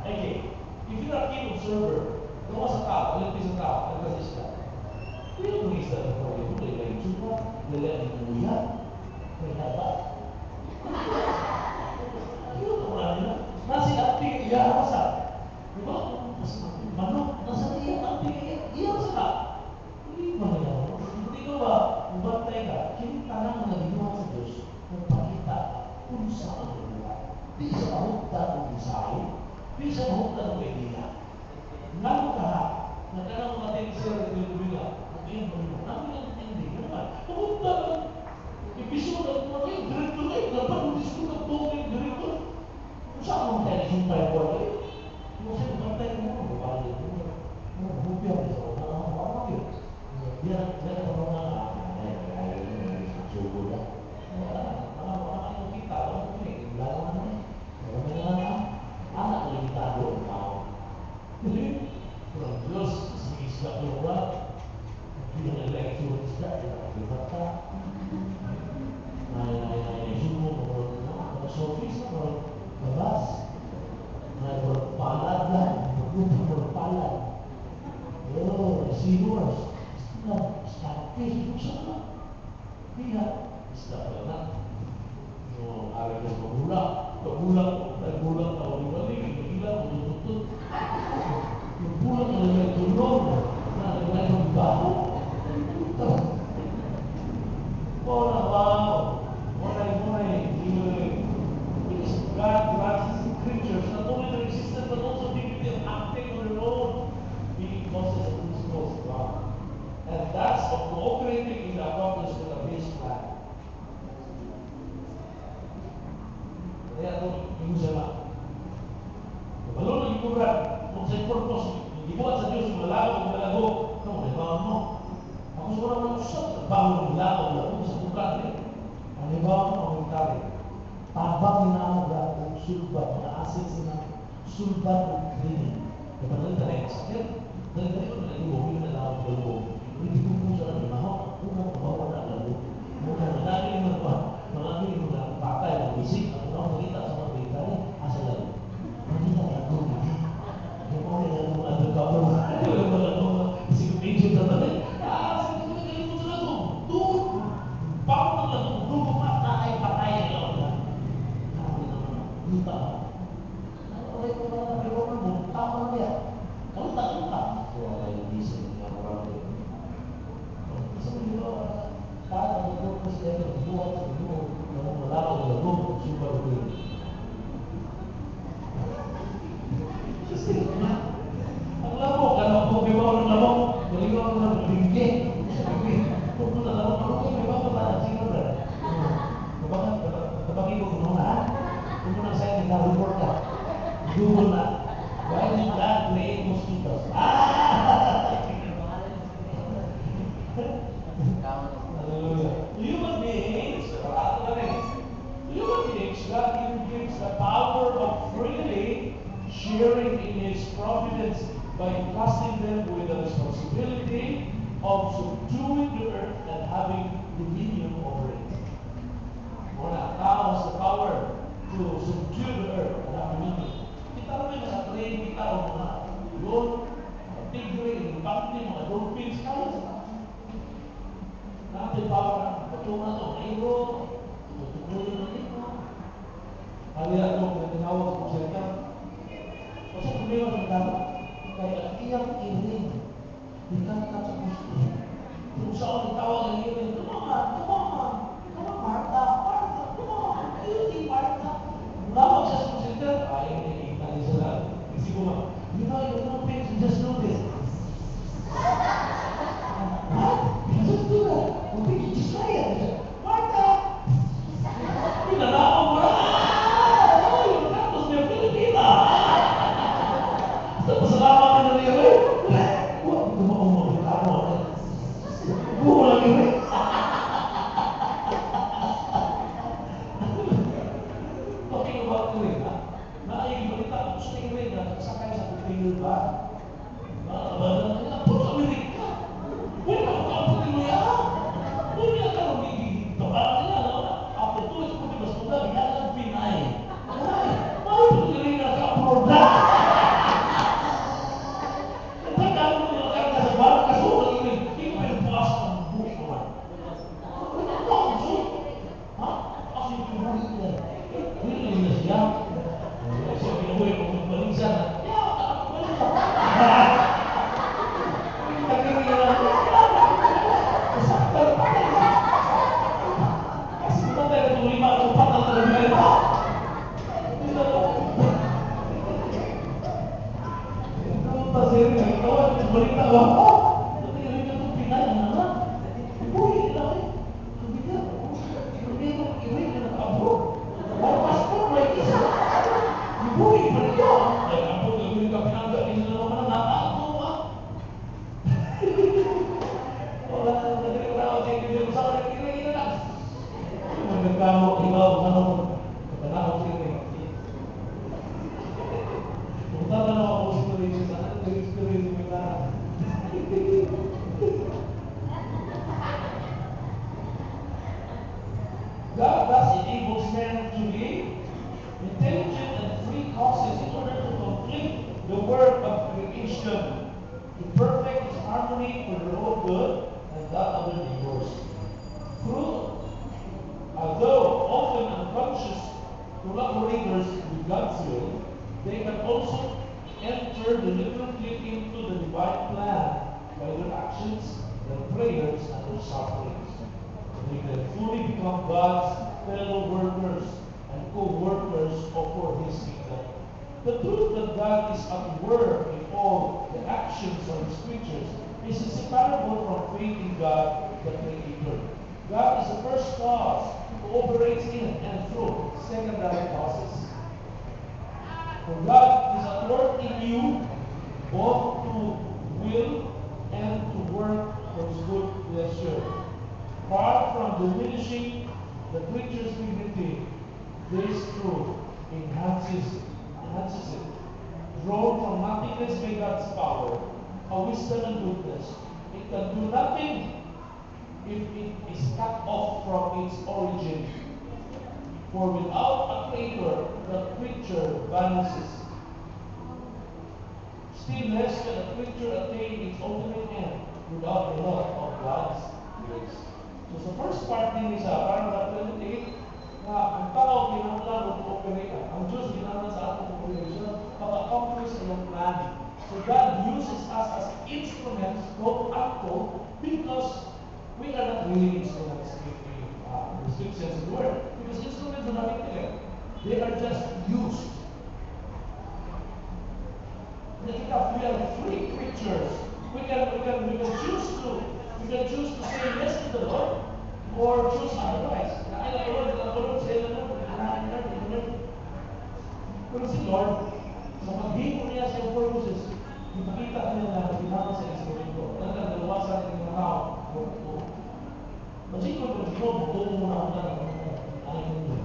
Okay, if you're a keen observer, gawa sa tao, alam sa tao, nagkasista. Pero kung isa na po ito, may itsura, may buya, may haba. Yun ang marami na. Nasi ating iyaasa. Diba? Manok, nasa iya ating iyaasa. Hindi mo na yan. Hindi ko ba, ubatay ka, kintanang mga ginawa sa Diyos, magpakita kung saan ang buhay. Di sa mahukta ng design, di sa mahukta ng idea. Ngano ka ha? Nagkanang mga tensya ng bilang. Ngayon, namin ang hindi naman. Pumunta ng episode ng mga kayo, director kayo, dapat ang disco ng buong director. Kung saan ang television tayo po kayo? Kung saan ang tayo mo, bukali mo. Bukyan sa mga yun. Yan ang mga sugo na. Mga kita, walang kulit. Wala naman eh. Wala naman anak limitado ang tao. Kurang Diyos, sige sila keluar. Yung lecture isda, nakakibata. Sumo, mga showcase na, mga babas. Mga palad lang, mga palad. Receivers. Starfish, kung saan na? Tidak. Isda pa na. Yung araw ng pagulak, nagulak na wali-wali, nagila, tututut. Yung bulat na may tulong, na naglayang baho. Wow. Because God grants His creatures not only their existence but also dignity of acting on their own, being causes and principles of God. And that's of cooperating in the accomplishment of His plan. Kaya ito, yung siya ibuhat sa Diyos, malalago, malago. Ano, naibawan mo. Ako siguro naman sa trabaho ng lakaw, lakaw sa bukan. Ang naibawan mo, ang itali. Tabang ninaamag o sulbat, mga assets na sulbat o cleaning. Kapag nagtaray ka sakit, nagtaray ko na nag-iwag na lakaw sa loob. Hindi ko kung saan ang mahaw, unang kabawa na lalo. Muna, marami naman pa, marami naman patay, mag-isip, at unang makita sa mga bitay, asa lalo. Hindi na ako, hindi. Yung mga nila ano ka mo, yung mga ano, siguro medyo tatali. Sige ko na mo sa lalo. Doon, bago na lalo, doon pumatay, patay na lang. Sabi naman, luta. Ano ko na nabiro mo, tama na yan. Kaluta. So, ay, isip niya marami. Sabi ko, kaya ko kasi kayo, buwan sa buwan, wala ko na lalo, super good. Kasi, ang labo, kalau ako may bawa ng labo, galing ako ng bingge. Kung na labo, ano ko may bawa na sino na? Kapag ko kung na, kung na sa'yo, nag-report ka. Doon na. Why did God create mosquitoes? Hallelujah. Human beings, God gives the power of freely sharing in His providence by entrusting them with the responsibility of subduing the earth and having dominion over it. Muna, tao has the power to subdue the earth and have dominion. Kita naman sa train, kita o mga yun, tigre, pangti, mga dolphins, kaya sa natin power na patungan o nairo, tutuloy na nito. Kaya ako, tinawag ko sa ito. Kasi kumiwa sa dama, kaya iyang iring, hindi ka sa gusto. Kung saan itawag ang iring, come on, Martha, easy Martha. Lawag siya sa kusita, ay, hindi ka rin sila. Kasi kuma, you know, things, you just do this. What? You just do that. Okay, you just try it. Martha! Pinalawag mo na! Pasalamat ka na rin yun. Huwag ko maumagin ako. Buho lang yun. Talking about the ring, naayang balita ko sa ring na sakay sa container ba? Punta mo rin ka. Huwag ka makapunta mo yan. Huwag niya ka rumigigit. Tabaran niya, after 2 weeks, puti mas punta, bigyan lang Pinay. Ay, ito rin na sa Florida. God thus enables men to be intelligent and free causes in order to complete the work of creation, to perfect its harmony for their own good and that of their neighbors. Although often unconscious collaborators with God's will, they can also enter deliberately into the divine plan by their actions, their prayers, and their sufferings. They can fully become God's fellow workers and co-workers for His kingdom. The truth that God is at work in all the actions of His creatures is inseparable from faith in God, the Creator. God is the first cause who operates in and through secondary causes. For God is at work in you both to diminishing the creature's dignity, this truth enhances it. Drawn from nothingness by God's power, a wisdom and goodness, it can do nothing if it is cut off from its origin. For without a creator, the creature vanishes. Still less can a creature attain its ultimate end without the help of God's grace. So sa first part din sa paragraph 28, na ang tao kinahanglan ng operate. Ang Diyos ginahanglan sa atong operation pag-accomplish sa iyong plan. So God uses us as instruments, not actor, because we are not really instruments in the strict sense of the word. Because instruments are not intellect. They are just used. We are free creatures. We can choose to say yes to the Lord or choose otherwise. Pero si Lord, sa paghimo niya sa purposes, ipakita niya na pinaka sa instrumento. Talagang dalawasan ng mga tao. Kasi kung buto mo muna ako ay hindi.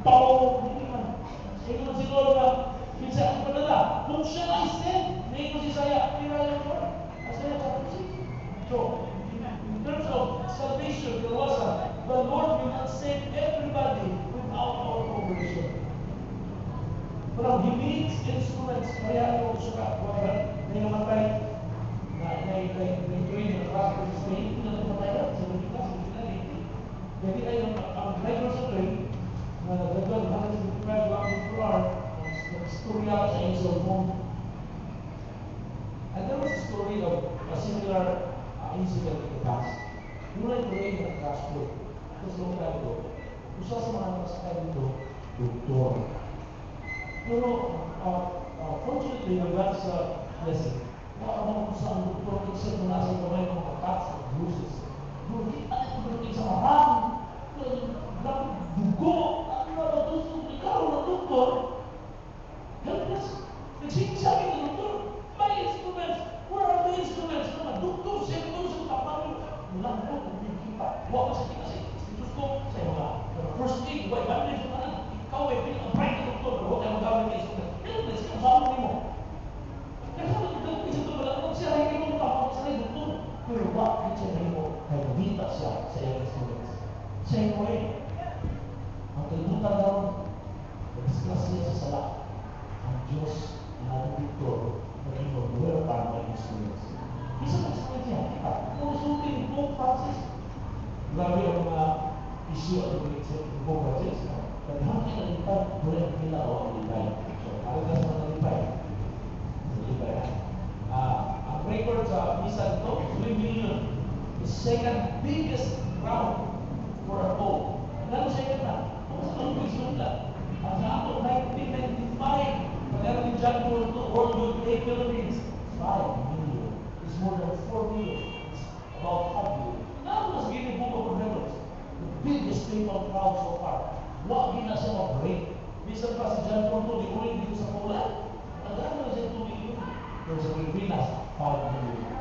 Tao, hindi man. Ito si Lord na minsa ang padala. Kung siya ay send, may ko si Saya, tira yung Lord. Asaya sa pagsis. So, in terms of salvation, dalawasan, the Lord will not save everybody without our cooperation. Pero He needs instruments. Kaya ako suka, na namatay, na-train na class of Spain, na namatay na, sa mga class, jadi ay ang driver sa train, na nagdagan 155 km per hour, storya sa iyong cellphone. And there was a story of a similar incident in the past. Mula yung train na crash course. Tapos long time ago, isa sa mga nakasakay dito, doktor. Pero, fortunately, we got sa lesson. Nakabang ko sa ang doktor, kasi mula sa kamay ng mga cuts and bruises. Hindi, ano ito sa marang? Dugo, ano na tusok, ikaw na doktor. Helpless. Nagsisabi ng doktor, my instruments, where are the instruments? Mga doktor, siya ito sa tapang. Walang po, hindi kita. Huwag ka sa tika sa stethoscope, sa mga first aid, huwag bandage yung kanan. Ikaw ay pinaka-bright na doktor, pero huwag kayo magawin ng instrument. Helpless, kaya masama mo. Kaya sa mga isang ito, wala siya ay ito tapang sa rin doktor. Pero bakit siya na mo, kaya dita siya sa iyong instruments. Same way. Ang kalimutan daw, nag-discuss niya sa sala. Ang Diyos na doktor na ino, where are my instruments? Isa nag-explain niya, kita, kung resulting Pope Francis, grabe ang mga issue at yung Pope Francis, naghangin na lipan, wala ang nila o ang libay. So, kalitas na nalibay. Nalibay. Ang record sa misa ito, 3 million. The second biggest crowd for a Pope. Ano second na? Kung sa mga Christian lang. Ang sa ato, 1995, pagkaroon ni John Paul II, World Youth Day Philippines, 5 million. It's more than 4 million. It's about half million. Now, was giving Book of Records, the biggest papal crowd so far. Wag na siya mag-break. Bisan pa si John Paul II, di ulit dito sa Poland. Nagano na siya 2 million. Pero sa Pilipinas, 5 million.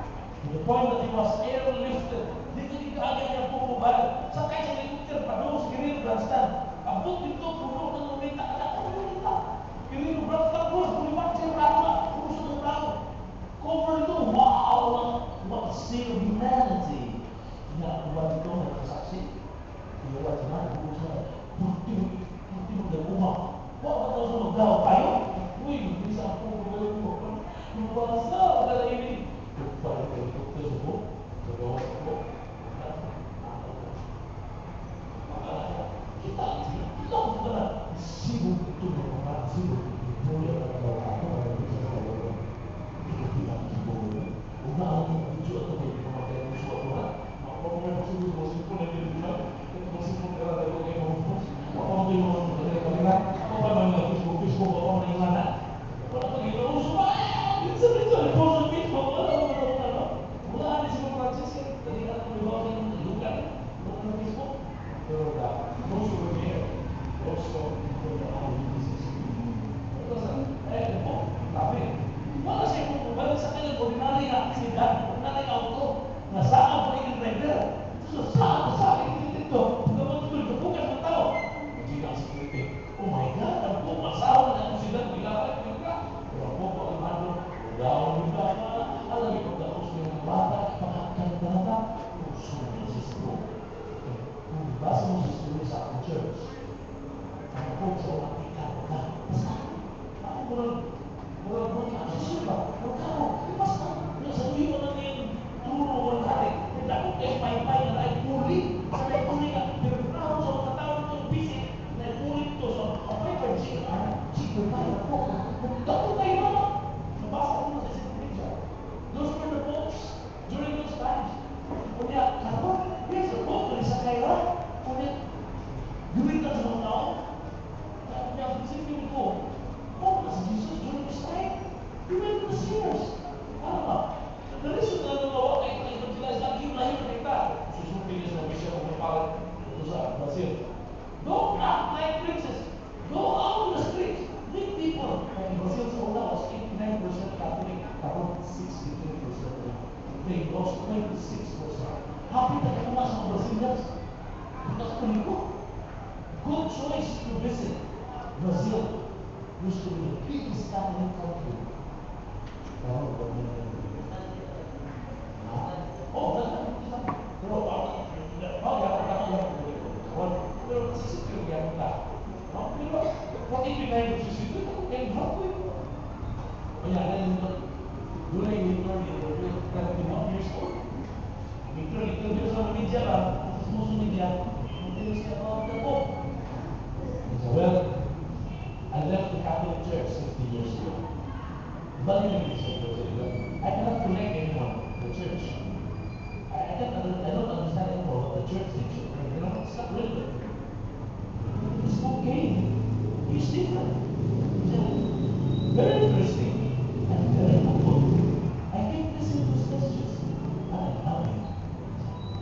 To the point that he was airlifted. Dito agad niya po kubalan. Sakay sa helicopter, padung sa Kirilo Grandstand. Abot dito, puno ng lumita. Kirilo Grandstand, bulimat siya rama. Puno sa ng tao. Cover ito, wow! What a scene of humanity. What ito, nagkasaksi. Iyawa siya na, puno siya. Pulti mo ng umak. What ba ito sa magdaw tayo? Uy, hindi sa ako kubalan mo. Yung basa, wala ini. Para kayo doktor sa buhok, nagawa sa buhok. Kita ko na, sibog ito ng mga sibog ito. sa church. Ang po sa mga ikaw na. Basta, ako murag kasi ba? Murag ako, basta, sabihin mo na yung turo ko natin. Hindi ako pay-pay na naipuli. Sa naipuli ka, pero ako sa mga tao ito, busy, naipuli ito. So, pay-pay, sige tayo po. Dato tayo naman. Nabasa ko na sa isang picture. Those were the popes during those times. Kunya, ako, yes, the pope, sa kayo, kunya, gawin ka sa mga tao. Kaya, isipin ko, oh, si Jesus during this time, he went to the sinners. Ano ba? The reason na nagawa kayo na evangelize lang, yung layo na kita. Susunod niya sa mission ng Nepal, ito sa Brazil. Don't act like princes. Go out to the streets. Meet people. And Brazil sa una was 89% Catholic, tapos 63% na. They lost 26%. Happy na kayo mga sa Brazilians. Because ko, good choice to visit Brazil. Used to be the biggest Catholic country. Oh, pero sisipin yan ka. Pero, pag ibigay mo sisipin, ako kayo hapon. Kaya, doon ay Victor, 21 years old. Victor, years old, media lang, tapos muso media, mag-tell us about the Pope. Well, I left the Catholic Church 50 years ago. I cannot connect anyone to the church. I don't understand anymore what the church thinks. It's not relevant. It's okay. He's different. Very interesting and very humble. I keep listening to his messages and I love him.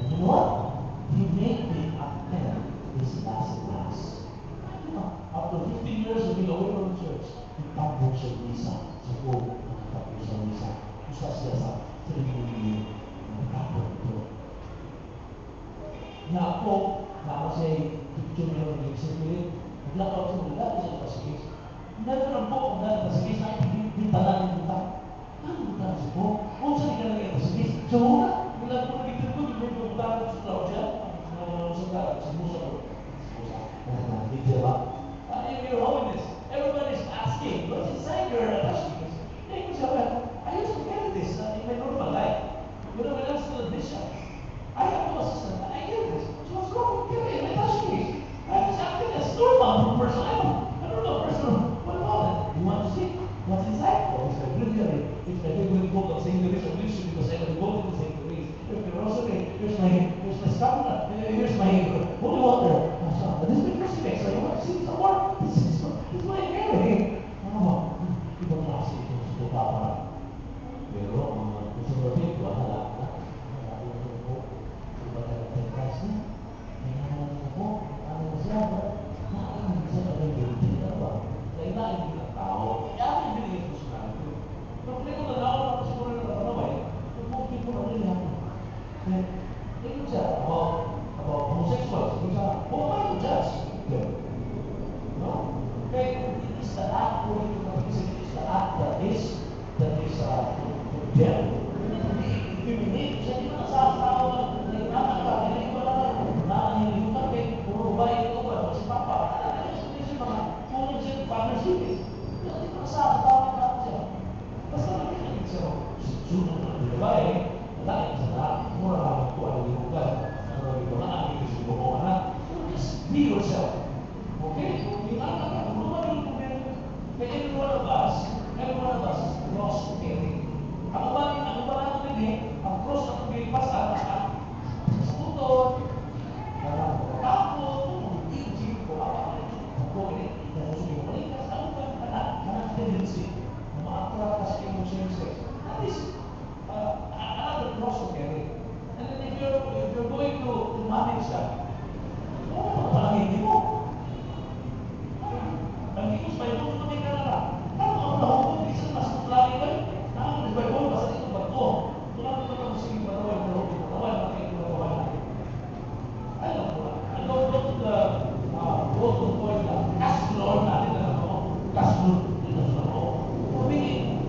And you know what? He made me attend his last class. After 15 years of being away from the church, he tapos siya misa sa buong tapos siya misa. Isa siya sa 3 million na tapos ito. Na ako, siya picture niya ng Spirit, naglakaw siya, naglakaw siya ng pasigis. Never ang po, kung dahil pasigis na bintalan ng buta. Ano buta siya po? Kung saan ka lang yung pasigis? Sa una, bilang po nagiging ko, yung buta sa Claudia, sa Musa ko. Hindi ba? Your Holiness, everybody's asking, what's inside your pasigis? I used to get this in my normal life. When I was still a bishop, I have no assistant. I get this. So what's wrong with me? My pasigis. I was acting as normal person. I don't know, person. What about it? You want to see what's inside? Oh, it's like literally, it's like a good book of St. Louis of Lucian because I have a book of St. Louis. Here's my rosary. Here's my scapular. Here's my holy water. This is my crucifix. So you want to see some more? This is my hair. Ano? Ibang klase ito sa tutapan. Pero ang gusto ko rin, wahala na. Marami na po. Iba ka ng tengkas na. Kailangan na po. Ano na siya? Nakain siya na rin yung hindi ba? Kailangan din ang tao. Kaya yung binigay ko sa namin. Pero kung ito na lang, ako siguro na napanaway, yung mga people na rin yan. Ito siya, about homosexuals. Ito siya, who am I to judge them? No? Okay, it is the act according to the physics, it is the act that is condemned. Feminine, siya di ba nasasawa na anak ka, hindi ba na nilimutan kayo, puro babae ito ba, si Papa, siya mga tulad siya, father's duties. Di ba nasasawa ka siya? Basta nakikinig siya, sunod na babae, lain sa lahat, mura lang ito ang limutan, pero ito na ang ibig mo anak. Just be yourself. Okay? Yung anak ka, kung naman yung problema, kaya every one of us is cross-carrying. Ako ba natin naging, ang cross na pag-ipasan, sa puton, tapos, hindi ko ako ini, nasusunod ko rin, ano ba, anak tendency, na ma-attract kasi yung same-sex. That is another cross to carry. And then if you're going to manage that, parang hindi mo. Ang ikus ba ito, ito may kanala. Ano ang nahukong, isa mas kutlari ba? Nakakot ba ito, basta ito ba ito? Ito lang ito lang sige patawal, patawal, patawal natin. Alam mo na, and go to the point na, kasunod natin na ako, kasunod dito sa ako. Pumingin,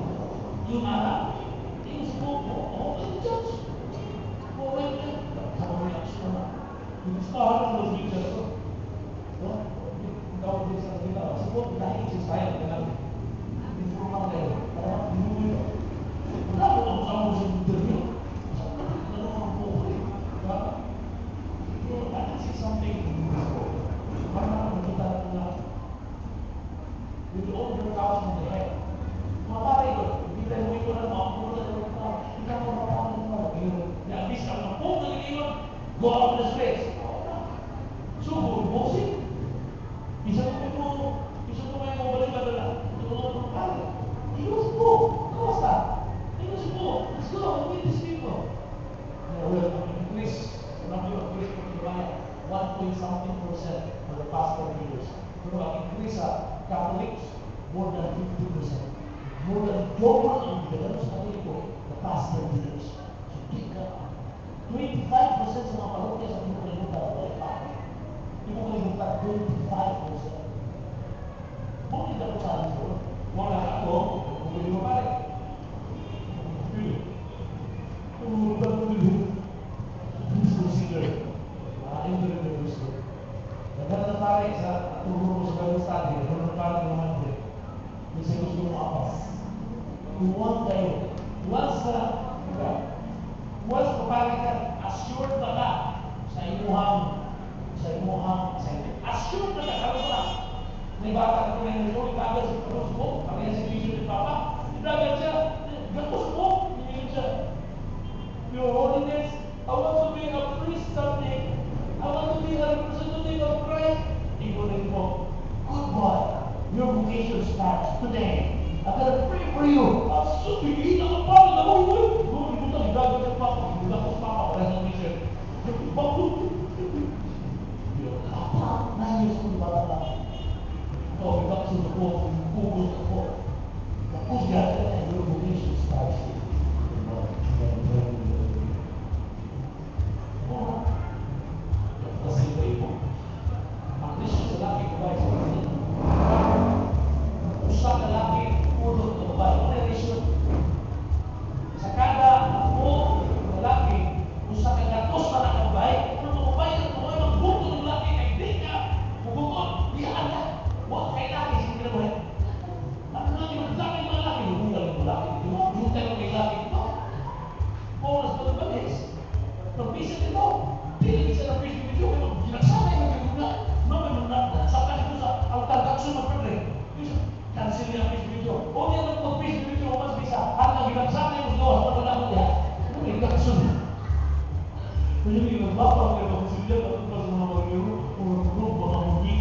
yung anak, yung suko, yung judge. Correct yan. Sama reaction na. Yung gusto ka ng those pictures, No? Ikaw din sa kanila. Siguro dahil sa style ka lang. Informal kayo. Kaya hindi mo wala ko ang kasama sa interview. Sa ano ang buhay. Diba? I can see something in this world. Parang nakikita natin na with all your cows in the head. Mga pare ko, hindi tayo mo ito na makapulo na ito na hindi ka makapaano na at least ang napong naliliwan, go out of the space. So, bossing. Isa ko may mabalik ka na ito na pare. Iwas po. Kamusta? Iwas po. Let's go. Meet these people. Well, increase, number of English for July, 1.something% for the past 40 years. Pero ang increase sa Catholics, more than 50%. More than double ang bigyan sa Katoliko the past 30 years. So, big ka. 25% sa mga parokya sa Timog Kalimutan ay Catholic. Timog Kalimutan, 25%. Bakit ako sa akin ko? Wala ako, kung hindi mo pare. Kung please consider entering the priesthood. Nagkaroon na tayo sa turo mo sa gawin study, nagkaroon na tayo ng mandate. Kasi gusto mo apas. Tuwag kayo. Once kapag ka, assured na ka sa imuhang, assured na ka, karo na. May bata ko na yung kagad sa paros mo, kami na si Bishop ni Papa, nagagad siya, gagos mo, hinilin siya. Your Holiness, I want to be a priest someday. I want to be a representative of Christ. Igunin mo, good boy, your vocation starts today. I'm gonna pray for you. Sabihin ako pa, naman mo. Kung ito na, gagawin sa Papa, hindi ako sa Papa, wala sa mission. Bakit? Papa, nayos ko ba na? Ikaw, ikaw sa ko, kukulos ako. Tapos gagawin na, your vocation starts today. Kasi ito ito. Ang Kristo sa laki ko ba sa kanila? Usa ka laki, ulot ka ba? Ano yung Kristo? Sa kada ako, lalaki, usa ka gatos na nakabay, ano makabay na ito ay magbuto ng laki, kay di ka, mabukot, di ala. Huwag kay laki, sige na ba? At lagi, maglaki mga laki, lubugan ng laki. Yung tayo kay laki, ito. Oras ba na bagay? Pag-bisa nito, hindi sa na-fish video, pero ginagsanay na kayo na. No, sa kasi sa altar-action mag-perde. Cancel niya ang fish video. O niya na pag-fish video, mas bisa. Hanggang ginagsanay mo doon, ano na mo niya? Ano yung action? Kaya yung nagbapang kayo ng silya, at pas mga mag-iro, o mag-group, mga mugi.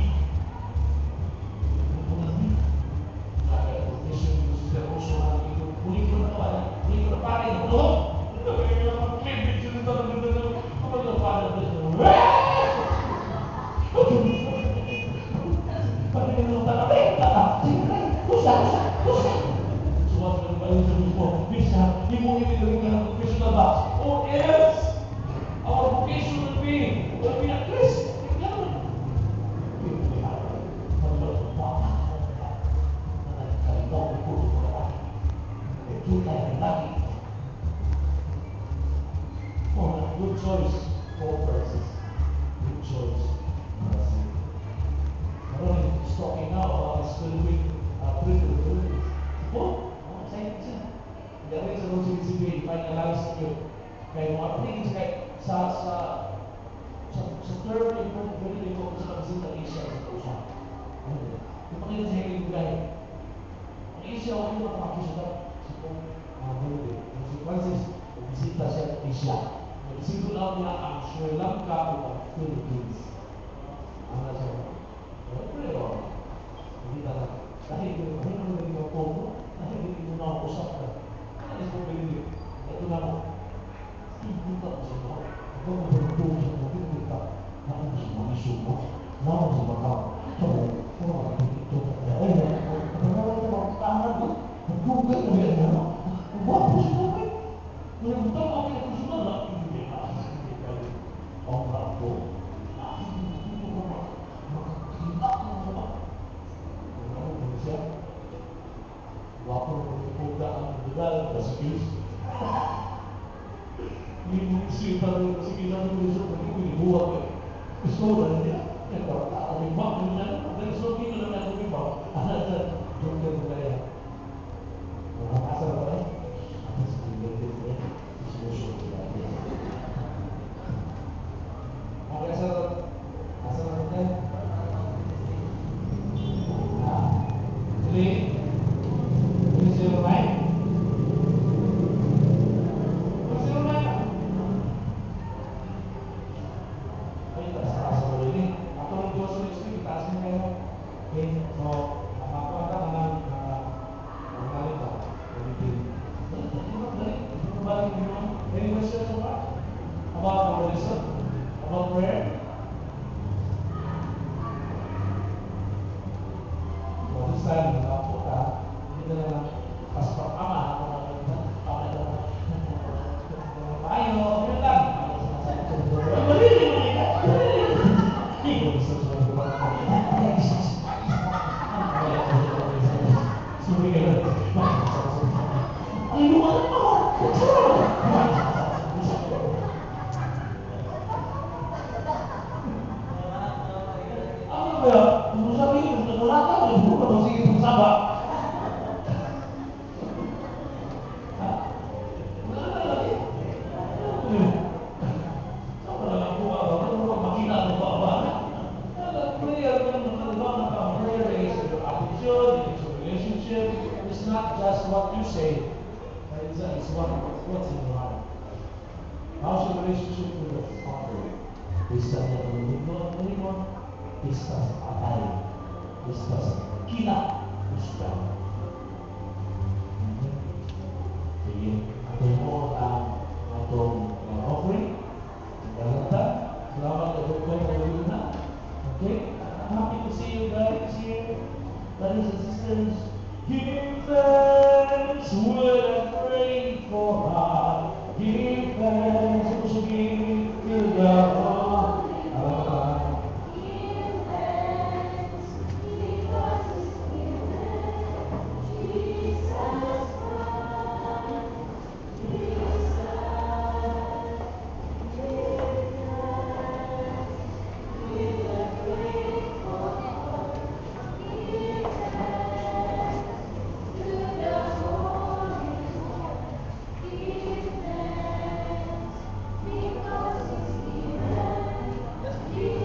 Kaya mission ko si Jeruso na ito. Huli ko na pala. Huli ko na pare na doon. Ito kaya yung mag-clip video nito na dito. Kapag na pare na dito. Pati ka nung talabi. Kusa. Suwat ka ba yung sabi mo? Bisa, hindi mo ibigay ka ng vocational box. Or else, our vocation will be at risk. Good choice, Paul Francis. Good choice. Maraming stalking now about school week, pre-school. Saya. Gawin sa mga sinisibig, finalize nyo. Kaya mga things kahit sa third and fourth grade ko sa pagsinta Asia sa Pusa. Yung pakita sa Henry Gugay. Ang Asia, ako yung makakasulat. Si Francis, bisita siya sa Asia. Nag-single out niya ang Sri Lanka o ang Philippines. Ang nasa pero, hindi na lang. Dahil hindi mo naging ang Congo, dahil hindi mo na usap ka. Ano yung pagkakilig? Ito na mo. Hindi ka po sa mga. Ito mo nagtulong sa mga pinita. Nakon sa mga isumo. Nakon sa mga. Ito mo. Ito mo mga pinito. Ay, ito mo mga tahanan mo. Nagdugay mo yan. Huwag po sa mga. Nung ito ako yung kusunod lang. Hindi ka. Ang rapo. Wapo pupunta ang budal sa Diyos. Hindi mo isita rin kasi kailangan mo sa pag-ibig buhat. Gusto mo ba niya? Ito, umimbang, pero so hindi lang natin umimbang. Yung kaya. Asa ba tayo? Asa sa related ko yan. Isinusyo ko natin. Okay, asa na tayo? Three. 309. 309. Ay, taas ko rin eh. Ako ng Diyos ng Espiritu, taas mo kayo. Okay, so, makakuha ka ng galing ka. Any questions about the religion? About prayer? So, this time, nakapunta, hindi na lang pastor ama, ako na lang, tayo, yun lang. Marili mo kita. Hindi ko gusto sa mga sorry ka lang. Ay, lumalan ako. Ano ba yan? Kung sabihin, kung wala ka, wala mo ba? Sige, kung saba. Wala na lagi. Saba na lang po ako. Ano ba makina mo pa ba? Prayer is your attitude, it's your relationship. It's not just what you say, but it's what's in your heart. How's your relationship with the Father? Bisa niya ng lingkod, bisa sa atay, bisa sa kina, bisa. Sige, atin mo ang atong offering. Galata, salamat sa Dr. Carolina. Okay, I'm happy to see you guys here, brothers and sisters. Give thanks when I pray for God. Give thanks, also give to the Lord. Give thanks because He's given Jesus Christ. Jesus, give thanks. With a grateful heart, give thanks to the Holy One. Give thanks because He's given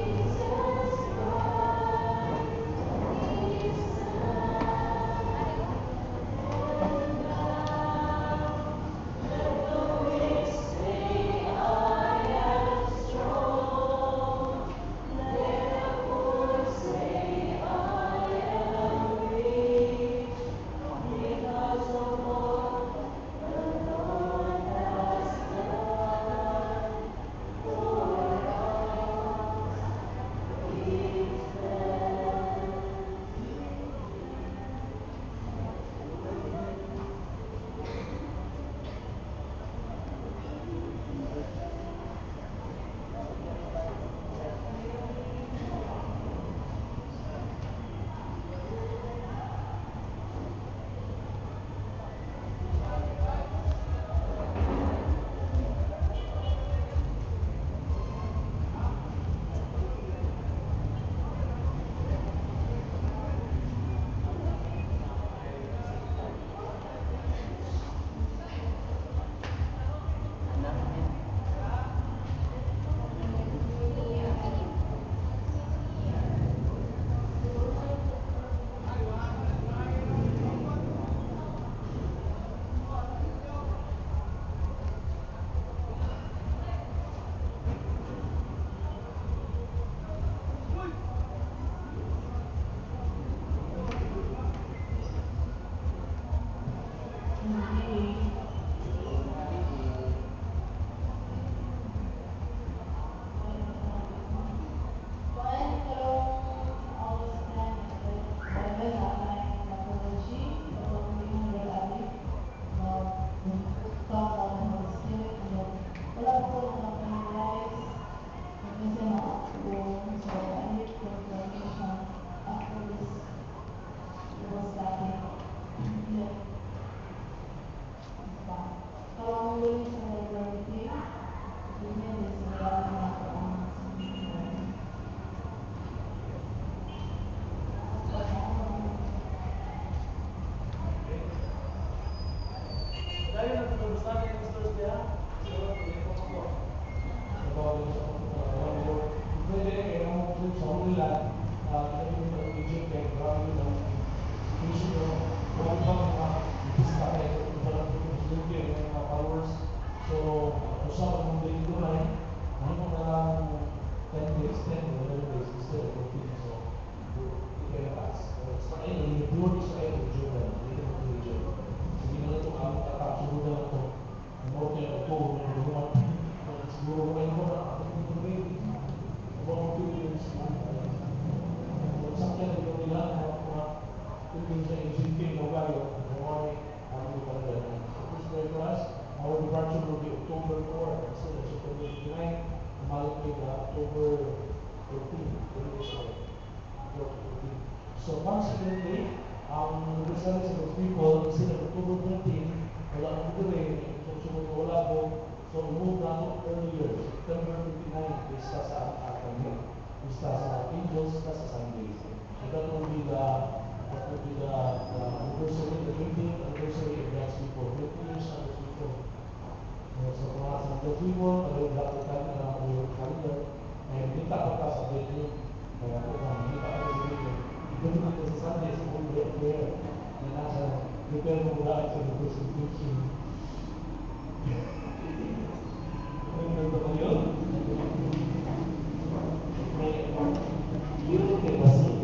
Jesus Christ, His Son. And now let the weak say, I am strong. Let the poor say, I am rich, because of what the Lord has done for us. Give thanks. our departure will be October 4 instead of September 29. Umalik with October 14. So consequently, the results of those people, instead of October 14, wala ang tuloy, kung sumunod wala po, so move na earlier, September 29, pista sa kanya, pista sa angels, pista sa Sundays. So that will be the anniversary, the 20th anniversary of God's people, 20 years of God's people. So mga sa God's people, pag-ibig natin ang yung calendar, and kita pa ka sa video, kaya kung kita ka sa video, ito dito sa Sundays, all day prayer, na nasa prepare mo mula sa presentation. Ano ba yun? You can listen.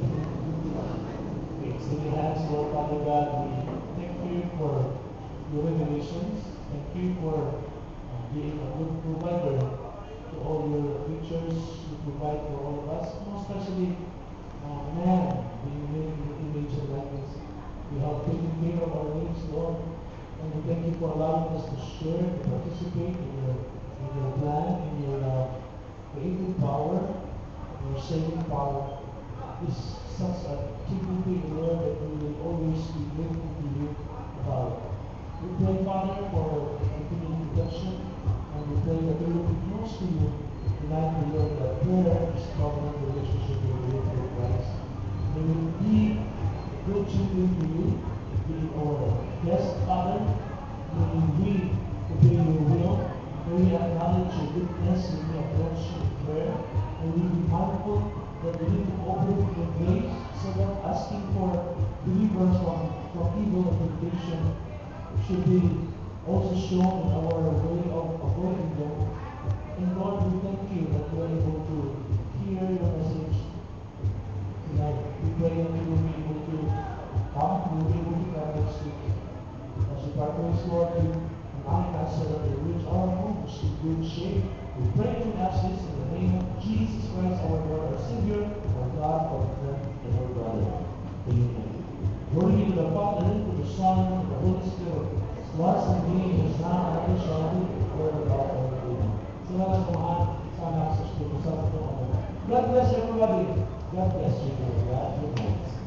Okay, so we have, Lord Father God, we thank you for your revelations. Thank you for being a good provider to all your creatures. You provide for all of us, most especially man being made in the image and likeness. You have taken care of our needs, Lord, and we thank you for allowing us to share, to participate in your plan, in your creative power, your saving power. Is such a dignity, Lord, that we will always be grateful to you about. We pray, Father, for continued protection, and we pray that we will be close to you tonight, Lord, that prayer is covenant relationship with Christ. May we be good children to you, be our best Father. May we obey your will. May we acknowledge your goodness when we approach you in prayer. May we be mindful that we need to open your grace so that asking for deliverance from evil and temptation should be also shown in our way of avoiding them. And Lord, we thank you that we are able to hear your message tonight. We pray that we will be able to come, we will be able to come next week. As we practice, Lord, you remind us so that we reach our homes in good shape. We pray to ask this in the name of Jesus Christ, our Lord, our Savior, our God, our friend, and our brother. Amen. Glory be to the Father, to the Son, and to the Holy Spirit. Was and being, is now, and ever shall be, word of God, amen. Salamat po sa anak sa Espiritu Santo. God bless everybody. God bless you. God bless you.